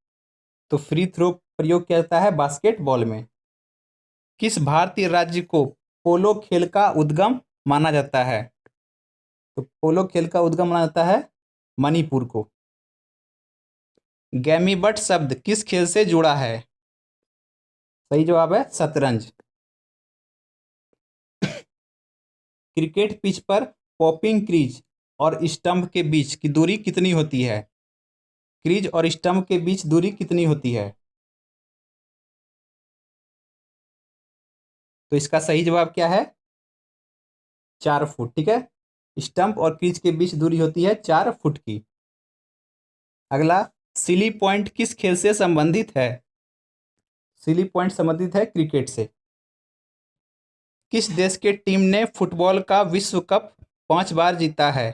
S1: तो फ्री थ्रो प्रयोग किया जाता है बास्केटबॉल में। किस भारतीय राज्य को पोलो खेल का उद्गम माना जाता है? तो पोलो खेल का उद्गम माना जाता है मणिपुर को। गैमीबट शब्द किस खेल से जुड़ा है? सही जवाब है शतरंज। क्रिकेट पिच पर पॉपिंग क्रीज और स्टंप के बीच की दूरी कितनी होती है? क्रीज और स्टंप के बीच दूरी कितनी होती है? तो इसका सही जवाब क्या है? 4 फुट। ठीक है, स्टंप और क्रीज के बीच दूरी होती है 4 फुट की। अगला, सिली पॉइंट किस खेल से संबंधित है? सिली पॉइंट संबंधित है क्रिकेट से। किस देश के टीम ने फुटबॉल का विश्व कप 5 बार जीता है?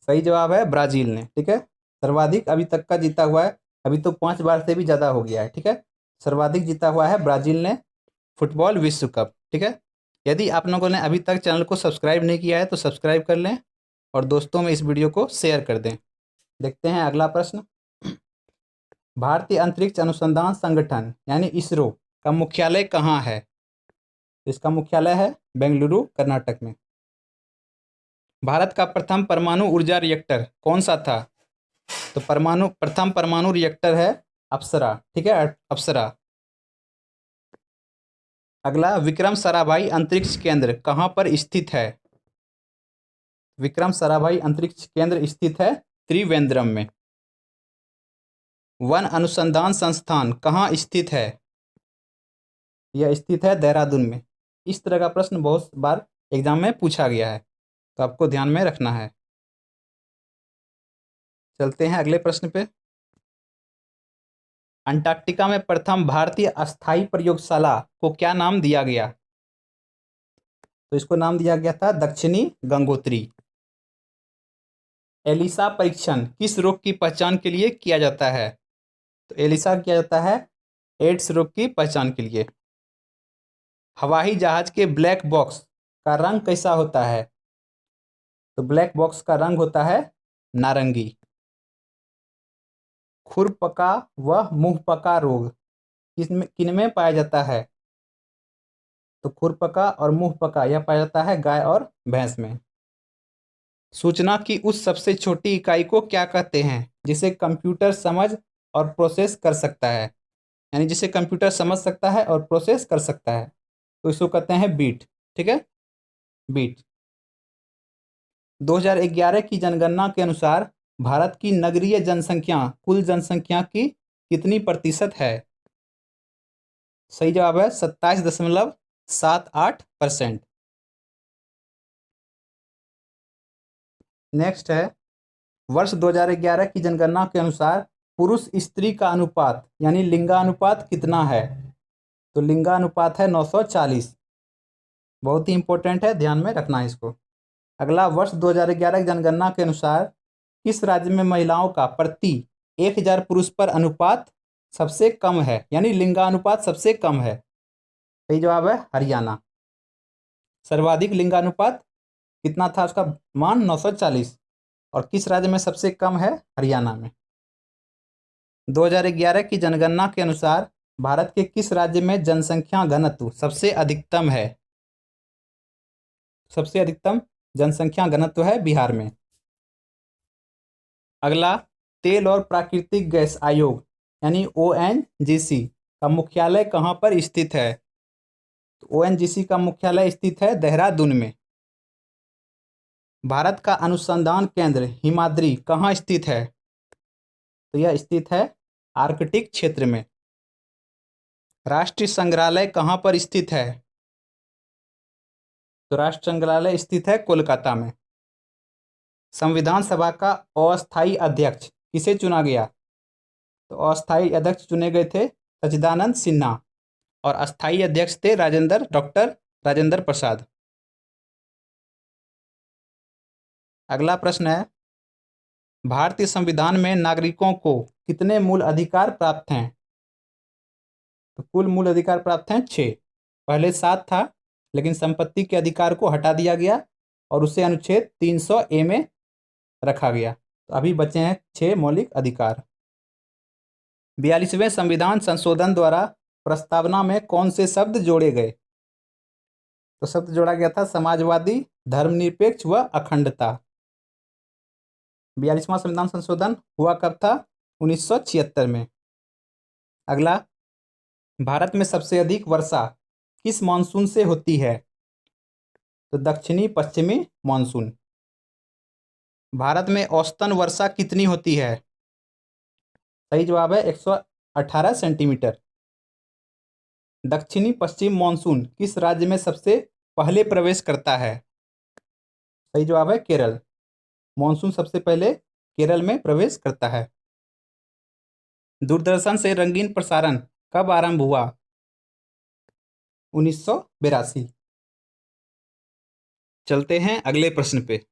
S1: सही जवाब है ब्राजील ने। ठीक है, सर्वाधिक अभी तक का जीता हुआ है, अभी तो 5 बार से भी ज़्यादा हो गया है। ठीक है, सर्वाधिक जीता हुआ है ब्राजील ने फुटबॉल विश्व कप। ठीक है, यदि आप लोगों ने अभी तक चैनल को सब्सक्राइब नहीं किया है तो सब्सक्राइब कर लें और दोस्तों में इस वीडियो को शेयर कर दें। देखते हैं अगला प्रश्न। भारतीय अंतरिक्ष अनुसंधान संगठन यानी इसरो का मुख्यालय कहाँ है? इसका मुख्यालय है बेंगलुरु, कर्नाटक में। भारत का प्रथम परमाणु ऊर्जा रिएक्टर कौन सा था? तो प्रथम परमाणु रिएक्टर है अप्सरा। ठीक है, अप्सरा। अगला, विक्रम साराभाई अंतरिक्ष केंद्र कहाँ पर स्थित है? विक्रम साराभाई अंतरिक्ष केंद्र स्थित है त्रिवेंद्रम में। वन अनुसंधान संस्थान कहाँ स्थित है? यह स्थित है देहरादून में। इस तरह का प्रश्न बहुत बार एग्जाम में पूछा गया है, तो आपको ध्यान में रखना है। चलते हैं अगले प्रश्न पे। अंटार्कटिका में प्रथम भारतीय अस्थायी प्रयोगशाला को क्या नाम दिया गया? तो इसको नाम दिया गया था दक्षिणी गंगोत्री। एलिसा परीक्षण किस रोग की पहचान के लिए किया जाता है? तो एलिसा किया जाता है एड्स रोग की पहचान के लिए। हवाई जहाज के ब्लैक बॉक्स का रंग कैसा होता है? तो ब्लैक बॉक्स का रंग होता है नारंगी। खुरपका व मुंहपका रोग किनमें पाया जाता है? तो खुरपका और मुंहपका यह पाया जाता है गाय और भैंस में। सूचना की उस सबसे छोटी इकाई को क्या कहते हैं जिसे कंप्यूटर समझ और प्रोसेस कर सकता है? यानी जिसे कंप्यूटर समझ सकता है और प्रोसेस कर सकता है, तो इसको कहते हैं बीट। ठीक है, बीट। 2011 की जनगणना के अनुसार भारत की नगरीय जनसंख्या कुल जनसंख्या की कितनी प्रतिशत है? सही जवाब है 27.78%। नेक्स्ट है, वर्ष 2011 की जनगणना के अनुसार पुरुष स्त्री का अनुपात यानी लिंगानुपात कितना है? तो लिंगानुपात है 940। बहुत ही इंपॉर्टेंट है, ध्यान में रखना है इसको। अगला, वर्ष 2011 की जनगणना के अनुसार किस राज्य में महिलाओं का प्रति 1000 पुरुष पर अनुपात सबसे कम है, यानी लिंगानुपात सबसे कम है? सही जवाब है हरियाणा। सर्वाधिक लिंगानुपात कितना था उसका मान? 940। और किस राज्य में सबसे कम है? हरियाणा में। 2011 की जनगणना के अनुसार भारत के किस राज्य में जनसंख्या घनत्व सबसे अधिकतम है? सबसे अधिकतम जनसंख्या घनत्व है बिहार में। अगला, तेल और प्राकृतिक गैस आयोग यानी ONGC का मुख्यालय कहाँ पर स्थित है? तो ONGC का मुख्यालय स्थित है देहरादून में। भारत का अनुसंधान केंद्र हिमाद्री कहाँ स्थित है? तो यह स्थित है आर्कटिक क्षेत्र में। राष्ट्रीय संग्रहालय कहाँ पर स्थित है? तो राष्ट्रीय संग्रहालय स्थित है कोलकाता में। संविधान सभा का अस्थायी अध्यक्ष किसे चुना गया? तो अस्थायी अध्यक्ष चुने गए थे सच्चिदानंद सिन्हा, और अस्थायी अध्यक्ष थे डॉक्टर राजेंद्र प्रसाद। अगला प्रश्न है, भारतीय संविधान में नागरिकों को कितने मूल अधिकार प्राप्त हैं? तो कुल मूल अधिकार प्राप्त हैं 6। पहले 7 था, लेकिन संपत्ति के अधिकार को हटा दिया गया और उसे अनुच्छेद 300A में रखा गया, तो अभी बचे हैं 6 मौलिक अधिकार। 42वें संविधान संशोधन द्वारा प्रस्तावना में कौन से शब्द जोड़े गए? तो शब्द जोड़ा गया था समाजवादी, धर्मनिरपेक्ष व अखंडता। 42वां संविधान संशोधन हुआ कब था? 1976 में। अगला, भारत में सबसे अधिक वर्षा किस मानसून से होती है? तो दक्षिणी पश्चिमी मानसून। भारत में औसतन वर्षा कितनी होती है? सही जवाब है 118 सेंटीमीटर। दक्षिणी पश्चिम मानसून किस राज्य में सबसे पहले प्रवेश करता है? सही जवाब है केरल। मानसून सबसे पहले केरल में प्रवेश करता है। दूरदर्शन से रंगीन प्रसारण कब आरंभ हुआ? 1982। चलते हैं अगले प्रश्न पे।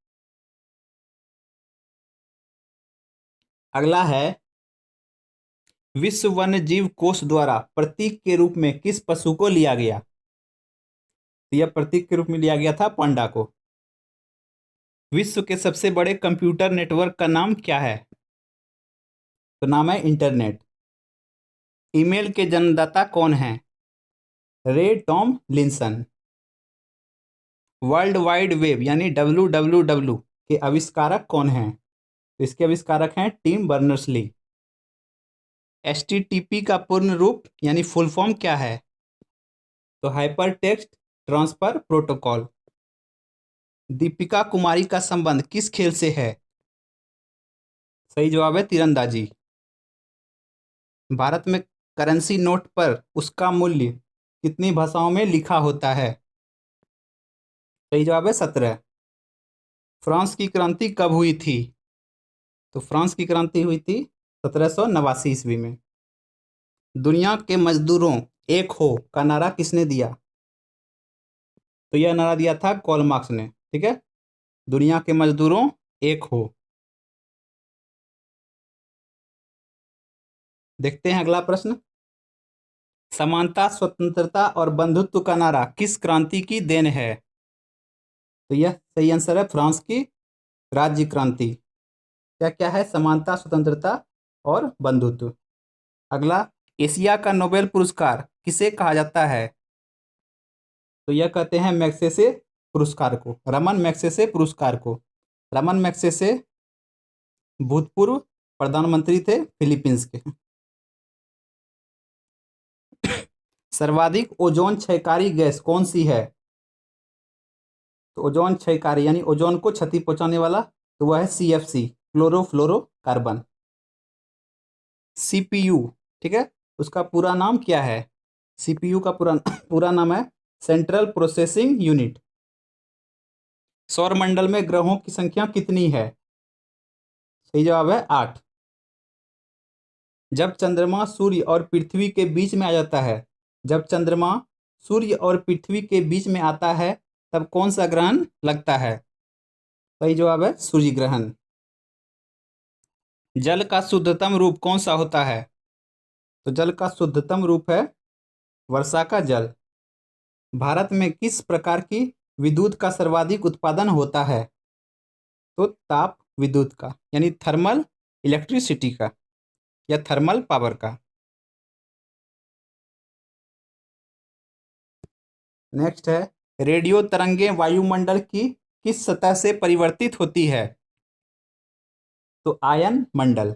S1: अगला है, विश्व वन्य जीव कोष द्वारा प्रतीक के रूप में किस पशु को लिया गया? यह प्रतीक के रूप में लिया गया था पांडा को। विश्व के सबसे बड़े कंप्यूटर नेटवर्क का नाम क्या है? तो नाम है इंटरनेट। ईमेल के जन्मदाता कौन हैं? रे टॉमलिंसन। वर्ल्ड वाइड वेब यानी WWW के आविष्कारक कौन हैं? तो इसके आविष्कारक हैं टिम बर्नर्स-ली। HTTP का पूर्ण रूप यानी फुल फॉर्म क्या है? तो hypertext transfer protocol. Deepika Kumari का संबंध किस खेल से है? सही जवाब है तीरंदाजी। भारत में करेंसी नोट पर उसका मूल्य कितनी भाषाओं में लिखा होता है? सही जवाब है 17। फ्रांस की क्रांति कब हुई थी? तो फ्रांस की क्रांति हुई थी 1789 ईस्वी में। दुनिया के मजदूरों एक हो का नारा किसने दिया? तो यह नारा दिया था कार्ल मार्क्स ने। ठीक है, दुनिया के मजदूरों एक हो। देखते हैं अगला प्रश्न। समानता, स्वतंत्रता और बंधुत्व का नारा किस क्रांति की देन है? तो यह सही आंसर है फ्रांस की राज्य क्रांति। क्या क्या है? समानता, स्वतंत्रता और बंधुत्व। अगला, एशिया का नोबेल पुरस्कार किसे कहा जाता है? तो यह कहते हैं मैग्सेसे पुरस्कार को, रमन मैग्सेसे पुरस्कार को। रमन मैग्सेसे भूतपूर्व प्रधानमंत्री थे फिलीपींस के। सर्वाधिक ओजोन क्षयकारी गैस कौन सी है? तो ओजोन क्षयकारी यानी ओजोन को क्षति पहुंचाने वाला, तो वह है CFC, क्लोरोफ्लोरोकार्बन। CPU, ठीक है, उसका पूरा नाम क्या है? CPU का पूरा नाम है सेंट्रल प्रोसेसिंग यूनिट। सौरमंडल में ग्रहों की संख्या कितनी है? सही जवाब है 8। जब चंद्रमा सूर्य और पृथ्वी के बीच में आ जाता है, जब चंद्रमा सूर्य और पृथ्वी के बीच में आता है, तब कौन सा ग्रहण लगता है? सही जवाब है सूर्य ग्रहण। जल का शुद्धतम रूप कौन सा होता है? तो जल का शुद्धतम रूप है वर्षा का जल। भारत में किस प्रकार की विद्युत का सर्वाधिक उत्पादन होता है? तो ताप विद्युत का, यानी थर्मल इलेक्ट्रिसिटी का या थर्मल पावर का। नेक्स्ट है, रेडियो तरंगें वायुमंडल की किस सतह से परिवर्तित होती है? तो आयन मंडल।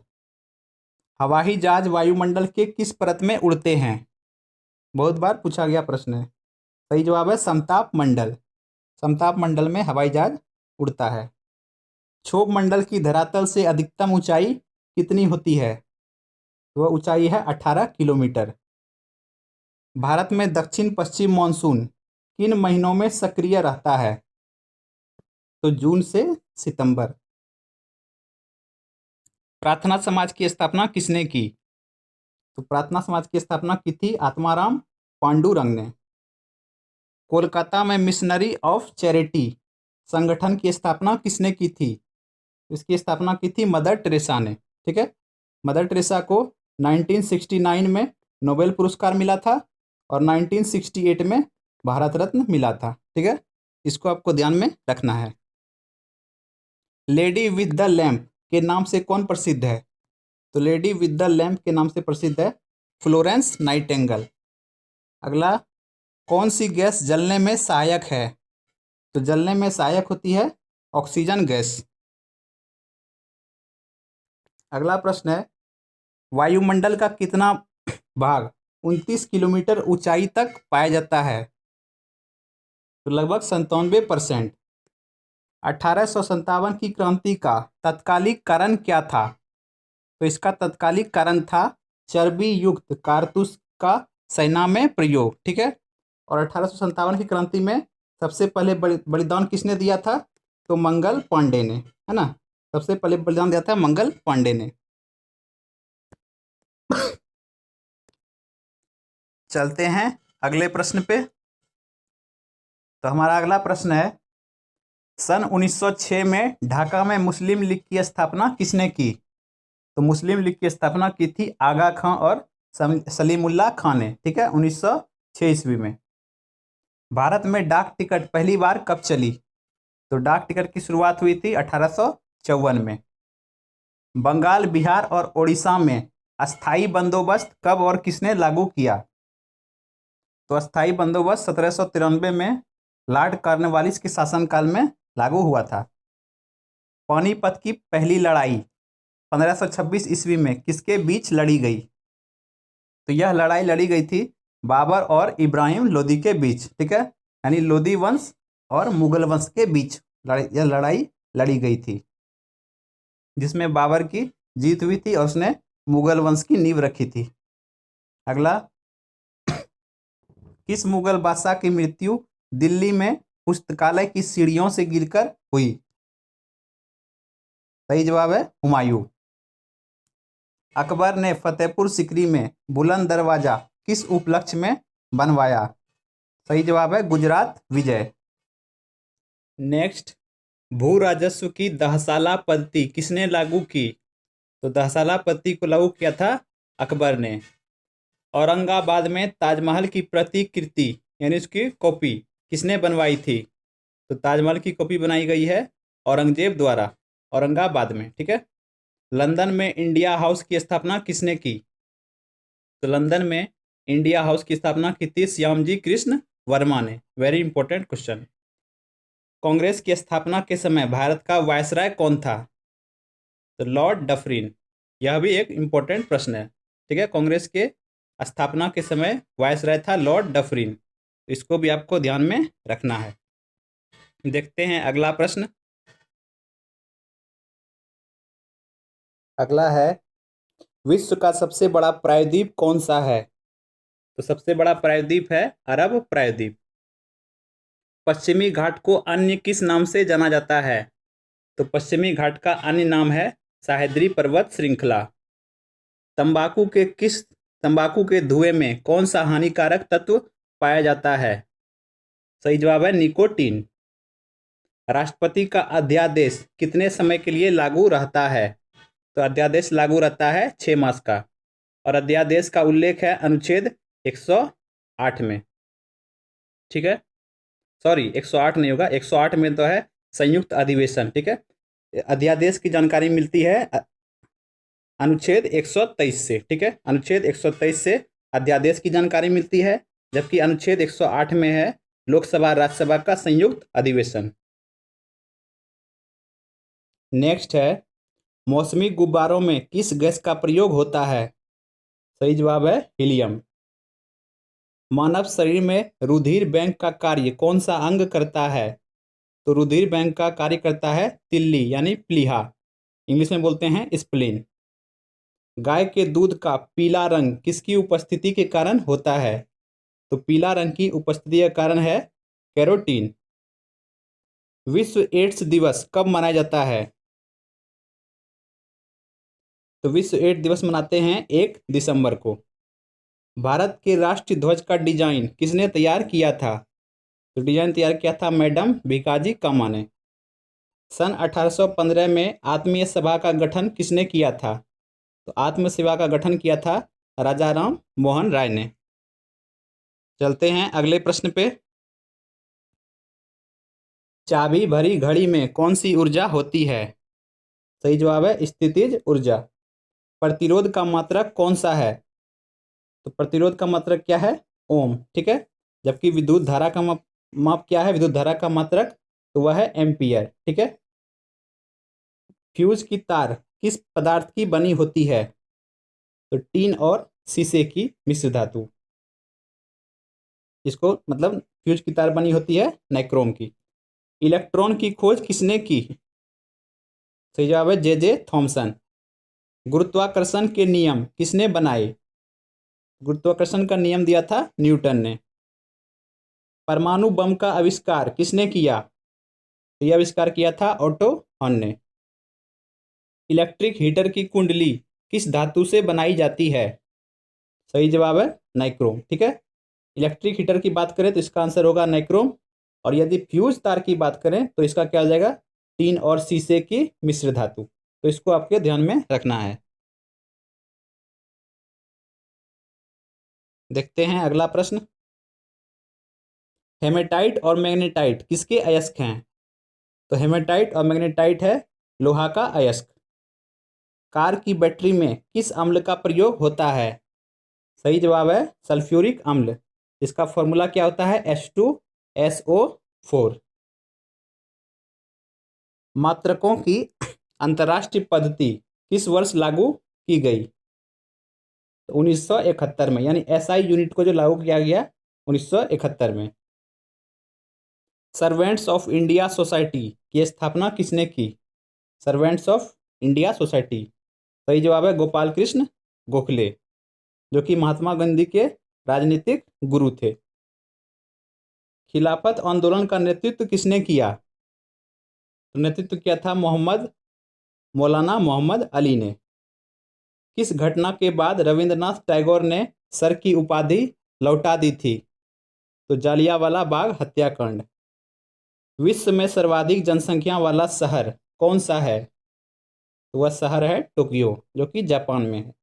S1: हवाई जहाज वायुमंडल के किस परत में उड़ते हैं? बहुत बार पूछा गया प्रश्न है। सही जवाब है समताप मंडल। समताप मंडल में हवाई जहाज उड़ता है। क्षोभ मंडल की धरातल से अधिकतम ऊंचाई कितनी होती है? वह ऊंचाई है 18 किलोमीटर। भारत में दक्षिण पश्चिम मानसून किन महीनों में सक्रिय रहता है? तो जून से सितंबर। प्रार्थना समाज की स्थापना किसने की? तो प्रार्थना समाज की स्थापना की थी आत्माराम पांडुरंग ने। कोलकाता में मिशनरी ऑफ चैरिटी संगठन की स्थापना किसने की थी? इसकी स्थापना की थी मदर टेरेसा ने। ठीक है, मदर टेरेसा को 1969 में नोबेल पुरस्कार मिला था और 1968 में भारत रत्न मिला था। ठीक है, इसको आपको ध्यान में रखना है। लेडी विद द लैम्प के नाम से कौन प्रसिद्ध है? तो लेडी विद द लैम्प के नाम से प्रसिद्ध है फ्लोरेंस नाइटिंगेल। अगला, कौन सी गैस जलने में सहायक है? तो जलने में सहायक होती है ऑक्सीजन गैस। अगला प्रश्न है, वायुमंडल का कितना भाग 29 किलोमीटर ऊंचाई तक पाया जाता है? तो लगभग 97%। 1857 की क्रांति का तत्कालिक कारण क्या था? तो इसका तत्कालिक कारण था चर्बी युक्त कारतूस का सेना में प्रयोग। ठीक है, और 1857 की क्रांति में सबसे पहले बलिदान किसने दिया था? तो मंगल पांडे ने, है ना। सबसे पहले बलिदान दिया था मंगल पांडे ने। चलते हैं अगले प्रश्न पे। तो हमारा अगला प्रश्न है, सन 1906 में ढाका में मुस्लिम लीग की स्थापना किसने की? तो मुस्लिम लीग की स्थापना की थी आगा खां और सलीमुल्लाह खां ने। ठीक है, 1906 ईस्वी में। भारत में डाक टिकट पहली बार कब चली? तो डाक टिकट की शुरुआत हुई थी 1854 में। बंगाल, बिहार और ओडिशा में अस्थाई बंदोबस्त कब और किसने लागू किया? तो अस्थाई बंदोबस्त 1793 में लॉर्ड कॉर्नवालिस के शासनकाल में लागू हुआ था। पानीपत की पहली लड़ाई 1526 ईस्वी में किसके बीच लड़ी गई? तो यह लड़ाई लड़ी गई थी बाबर और इब्राहिम लोदी के बीच। ठीक है, यानी लोदी वंश और मुगल वंश के बीच यह लड़ाई लड़ी गई थी, जिसमें बाबर की जीत हुई थी और उसने मुगल वंश की नींव रखी थी। अगला, किस मुगल बादशाह की मृत्यु दिल्ली में पुस्तकालय की सीढ़ियों से गिरकर हुई? सही जवाब है हुमायूं। अकबर ने फतेहपुर सीकरी में बुलंद दरवाजा किस उपलक्ष्य में बनवाया? सही जवाब है गुजरात विजय। नेक्स्ट, भू राजस्व की दहसाला पद्धति किसने लागू की? तो दहसाला पद्धति को लागू किया था अकबर ने। औरंगाबाद में ताजमहल की प्रतिकृति यानी उसकी कॉपी किसने बनवाई थी? तो ताजमहल की कॉपी बनाई गई है औरंगजेब द्वारा औरंगाबाद में, ठीक है। लंदन में इंडिया हाउस की स्थापना किसने की? तो लंदन में इंडिया हाउस की स्थापना की थी श्यामजी कृष्ण वर्मा ने। Very important question. कांग्रेस की स्थापना के समय भारत का वायसराय कौन था? तो लॉर्ड डफरिन। यह भी एक इंपॉर्टेंट प्रश्न है, ठीक है। कांग्रेस के स्थापना के समय वायसराय था लॉर्ड डफरिन, इसको भी आपको ध्यान में रखना है। देखते हैं अगला प्रश्न। अगला है, विश्व का सबसे बड़ा प्रायद्वीप कौन सा है? तो सबसे बड़ा प्रायद्वीप है अरब प्रायद्वीप। पश्चिमी घाट को अन्य किस नाम से जाना जाता है? तो पश्चिमी घाट का अन्य नाम है सह्याद्री पर्वत श्रृंखला। तंबाकू के धुएं में कौन सा हानिकारक तत्व पाया जाता है? सही जवाब है निकोटीन। राष्ट्रपति का अध्यादेश कितने समय के लिए लागू रहता है? तो अध्यादेश लागू रहता है 6 मास का, और अध्यादेश का उल्लेख है अनुच्छेद 108 में, ठीक है। सॉरी 108 नहीं होगा, 108 में तो है संयुक्त अधिवेशन, ठीक है। अध्यादेश की जानकारी मिलती है अनुच्छेद 123 से, ठीक है। अनुच्छेद 123 से अध्यादेश की जानकारी मिलती है, जबकि अनुच्छेद 108 में है लोकसभा राज्यसभा का संयुक्त अधिवेशन। नेक्स्ट है, मौसमी गुब्बारों में किस गैस का प्रयोग होता है? सही जवाब है हीलियम। मानव शरीर में रुधिर बैंक का कार्य कौन सा अंग करता है? तो रुधिर बैंक का कार्य करता है तिल्ली यानी प्लीहा, इंग्लिश में बोलते हैं स्प्लीन। गाय के दूध का पीला रंग किसकी उपस्थिति के कारण होता है? तो पीला रंग की उपस्थिति का कारण है कैरोटीन। विश्व एड्स दिवस कब मनाया जाता है? तो विश्व एड्स दिवस मनाते हैं 1 दिसंबर को। भारत के राष्ट्रीय ध्वज का डिजाइन किसने तैयार किया था? तो डिजाइन तैयार किया था मैडम भिकाजी कामा ने। सन 1815 में आत्मीय सभा का गठन किसने किया था? तो आत्म सेवा का गठन किया था राजा राम मोहन राय ने। चलते हैं अगले प्रश्न पे। चाबी भरी घड़ी में कौन सी ऊर्जा होती है? सही जवाब है स्थितिज ऊर्जा। प्रतिरोध का मात्रक कौन सा है? तो प्रतिरोध का मात्रक क्या है? ओम, ठीक है। जबकि विद्युत धारा का माप क्या है? विद्युत धारा का मात्रक तो वह है एम्पियर, ठीक है। फ्यूज की तार किस पदार्थ की बनी होती है? तो टीन और शीशे की मिश्र धातु, इसको मतलब फ्यूज की तार बनी होती है नाइक्रोम की। इलेक्ट्रॉन की खोज किसने की? सही जवाब है जे थॉमसन। गुरुत्वाकर्षण के नियम किसने बनाए? गुरुत्वाकर्षण का नियम दिया था न्यूटन ने। परमाणु बम का आविष्कार किसने किया? तो यह आविष्कार किया था ऑटो हॉर्न ने। इलेक्ट्रिक हीटर की कुंडली किस धातु से बनाई जाती है? सही जवाब है नाइक्रोम, ठीक है। इलेक्ट्रिक हीटर की बात करें तो इसका आंसर होगा नाइक्रोम, और यदि फ्यूज तार की बात करें तो इसका क्या हो जाएगा? टीन और शीशे की मिश्र धातु। तो इसको आपके ध्यान में रखना है। देखते हैं अगला प्रश्न। हेमेटाइट और मैग्नेटाइट किसके अयस्क हैं? तो हेमेटाइट और मैग्नेटाइट है लोहा का अयस्क। कार की बैटरी में किस अम्ल का प्रयोग होता है? सही जवाब है सल्फ्यूरिक अम्ल। इसका फॉर्मूला क्या होता है? H2SO4। मात्रकों की अंतर्राष्ट्रीय पद्धति किस वर्ष लागू की गई? तो 1971 में, यानी SI यूनिट को जो लागू किया गया 1971 में। सर्वेंट्स ऑफ इंडिया सोसाइटी की स्थापना किसने की? सर्वेंट्स ऑफ इंडिया सोसाइटी, सही जवाब है गोपाल कृष्ण गोखले, जो कि महात्मा गांधी के राजनीतिक गुरु थे। खिलाफत आंदोलन का नेतृत्व किसने किया? तो नेतृत्व किया था मौलाना मोहम्मद अली ने। किस घटना के बाद रविंद्रनाथ टैगोर ने सर की उपाधि लौटा दी थी? तो जालियांवाला बाग हत्याकांड। विश्व में सर्वाधिक जनसंख्या वाला शहर कौन सा है? तो वह शहर है टोक्यो, जो कि जापान में है।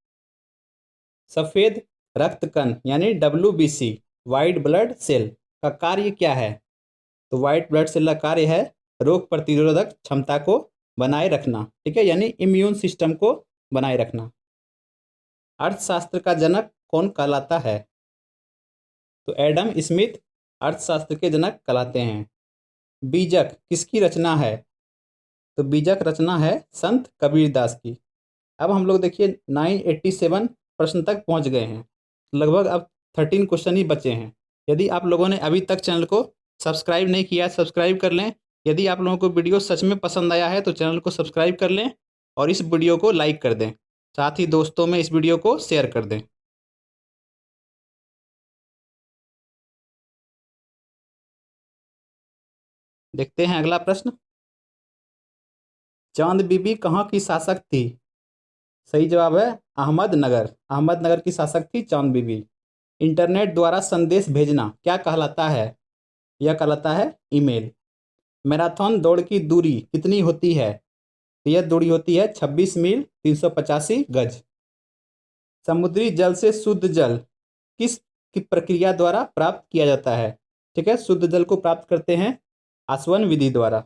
S1: सफेद रक्त कण यानी WBC व्हाइट ब्लड सेल का कार्य क्या है? तो व्हाइट ब्लड सेल का कार्य है रोग प्रतिरोधक क्षमता को बनाए रखना, ठीक है, यानी इम्यून सिस्टम को बनाए रखना। अर्थशास्त्र का जनक कौन कहलाता है? तो एडम स्मिथ अर्थशास्त्र के जनक कहलाते हैं। बीजक किसकी रचना है? तो बीजक रचना है संत कबीरदास की। अब हम लोग देखिए 987 प्रश्न तक पहुंच गए हैं। लगभग अब 13 क्वेश्चन ही बचे हैं। यदि आप लोगों ने अभी तक चैनल को सब्सक्राइब नहीं किया, सब्सक्राइब कर लें। यदि आप लोगों को वीडियो सच में पसंद आया है तो चैनल को सब्सक्राइब कर लें और इस वीडियो को लाइक कर दें। साथ ही दोस्तों में इस वीडियो को शेयर कर दें। देखते हैं अगला प्रश्न। चांद बीबी कहाँ की शासक थी? सही जवाब है अहमदनगर। अहमदनगर की शासक थी चांद बीबी। इंटरनेट द्वारा संदेश भेजना क्या कहलाता है? यह कहलाता है ईमेल। मैराथन दौड़ की दूरी कितनी होती है? तो यह दूरी होती है 26 मील 385 गज। समुद्री जल से शुद्ध जल किस की प्रक्रिया द्वारा प्राप्त किया जाता है? ठीक है, शुद्ध जल को प्राप्त करते हैं आसवन विधि द्वारा।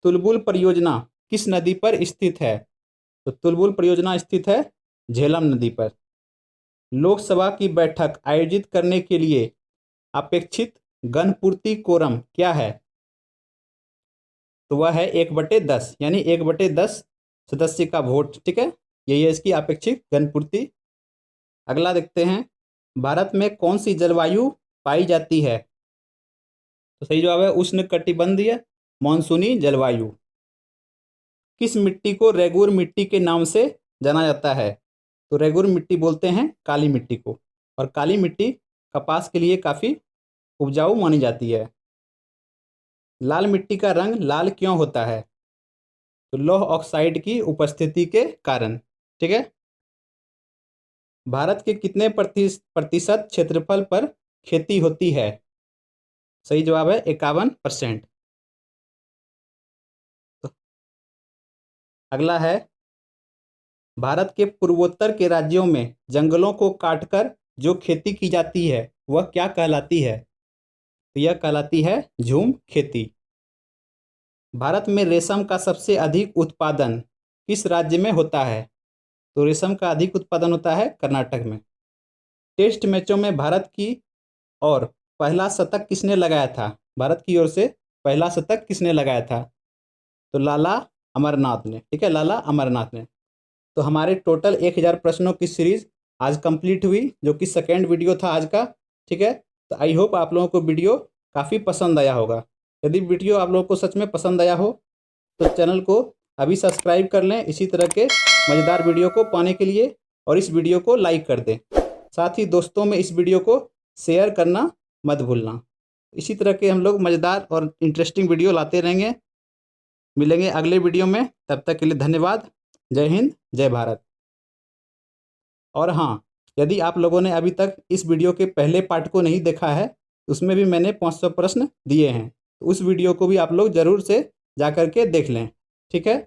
S1: तुलबुल परियोजना किस नदी पर स्थित है? तो तुलबुल परियोजना स्थित है झेलम नदी पर। लोकसभा की बैठक आयोजित करने के लिए अपेक्षित गणपूर्ति कोरम क्या है? तो वह है 1/10, यानी 1/10 सदस्य का वोट, ठीक है, यही है इसकी अपेक्षित गणपूर्ति। अगला देखते हैं, भारत में कौन सी जलवायु पाई जाती है? तो सही जवाब है उष्णकटिबंधीय मानसूनी जलवायु। किस मिट्टी को रेगुर मिट्टी के नाम से जाना जाता है? तो रेगुर मिट्टी बोलते हैं काली मिट्टी को, और काली मिट्टी कपास के लिए काफ़ी उपजाऊ मानी जाती है। लाल मिट्टी का रंग लाल क्यों होता है? तो लौह ऑक्साइड की उपस्थिति के कारण, ठीक है। भारत के कितने प्रतिशत क्षेत्रफल पर खेती होती है? सही जवाब है 51%। तो अगला है, भारत के पूर्वोत्तर के राज्यों में जंगलों को काटकर जो खेती की जाती है वह क्या कहलाती है? तो यह कहलाती है झूम खेती। भारत में रेशम का सबसे अधिक उत्पादन किस राज्य में होता है? तो रेशम का अधिक उत्पादन होता है कर्नाटक में। टेस्ट मैचों में भारत की और पहला शतक किसने लगाया था? भारत की ओर से पहला शतक किसने लगाया था? तो लाला अमरनाथ ने, ठीक है, लाला अमरनाथ ने। तो हमारे टोटल 1000 प्रश्नों की सीरीज आज कंप्लीट हुई, जो कि सेकेंड वीडियो था आज का, ठीक है। तो आई होप आप लोगों को वीडियो काफ़ी पसंद आया होगा। यदि वीडियो आप लोगों को सच में पसंद आया हो तो चैनल को अभी सब्सक्राइब कर लें इसी तरह के मज़ेदार वीडियो को पाने के लिए, और इस वीडियो को लाइक कर दें। साथ ही दोस्तों में इस वीडियो को शेयर करना मत भूलना। इसी तरह के हम लोग मज़ेदार और इंटरेस्टिंग वीडियो लाते रहेंगे। मिलेंगे अगले वीडियो में, तब तक के लिए धन्यवाद। जय हिंद, जय भारत। और हाँ, यदि आप लोगों ने अभी तक इस वीडियो के पहले पार्ट को नहीं देखा है, उसमें भी मैंने 500 प्रश्न दिए हैं, तो उस वीडियो को भी आप लोग ज़रूर से जा कर के देख लें, ठीक है।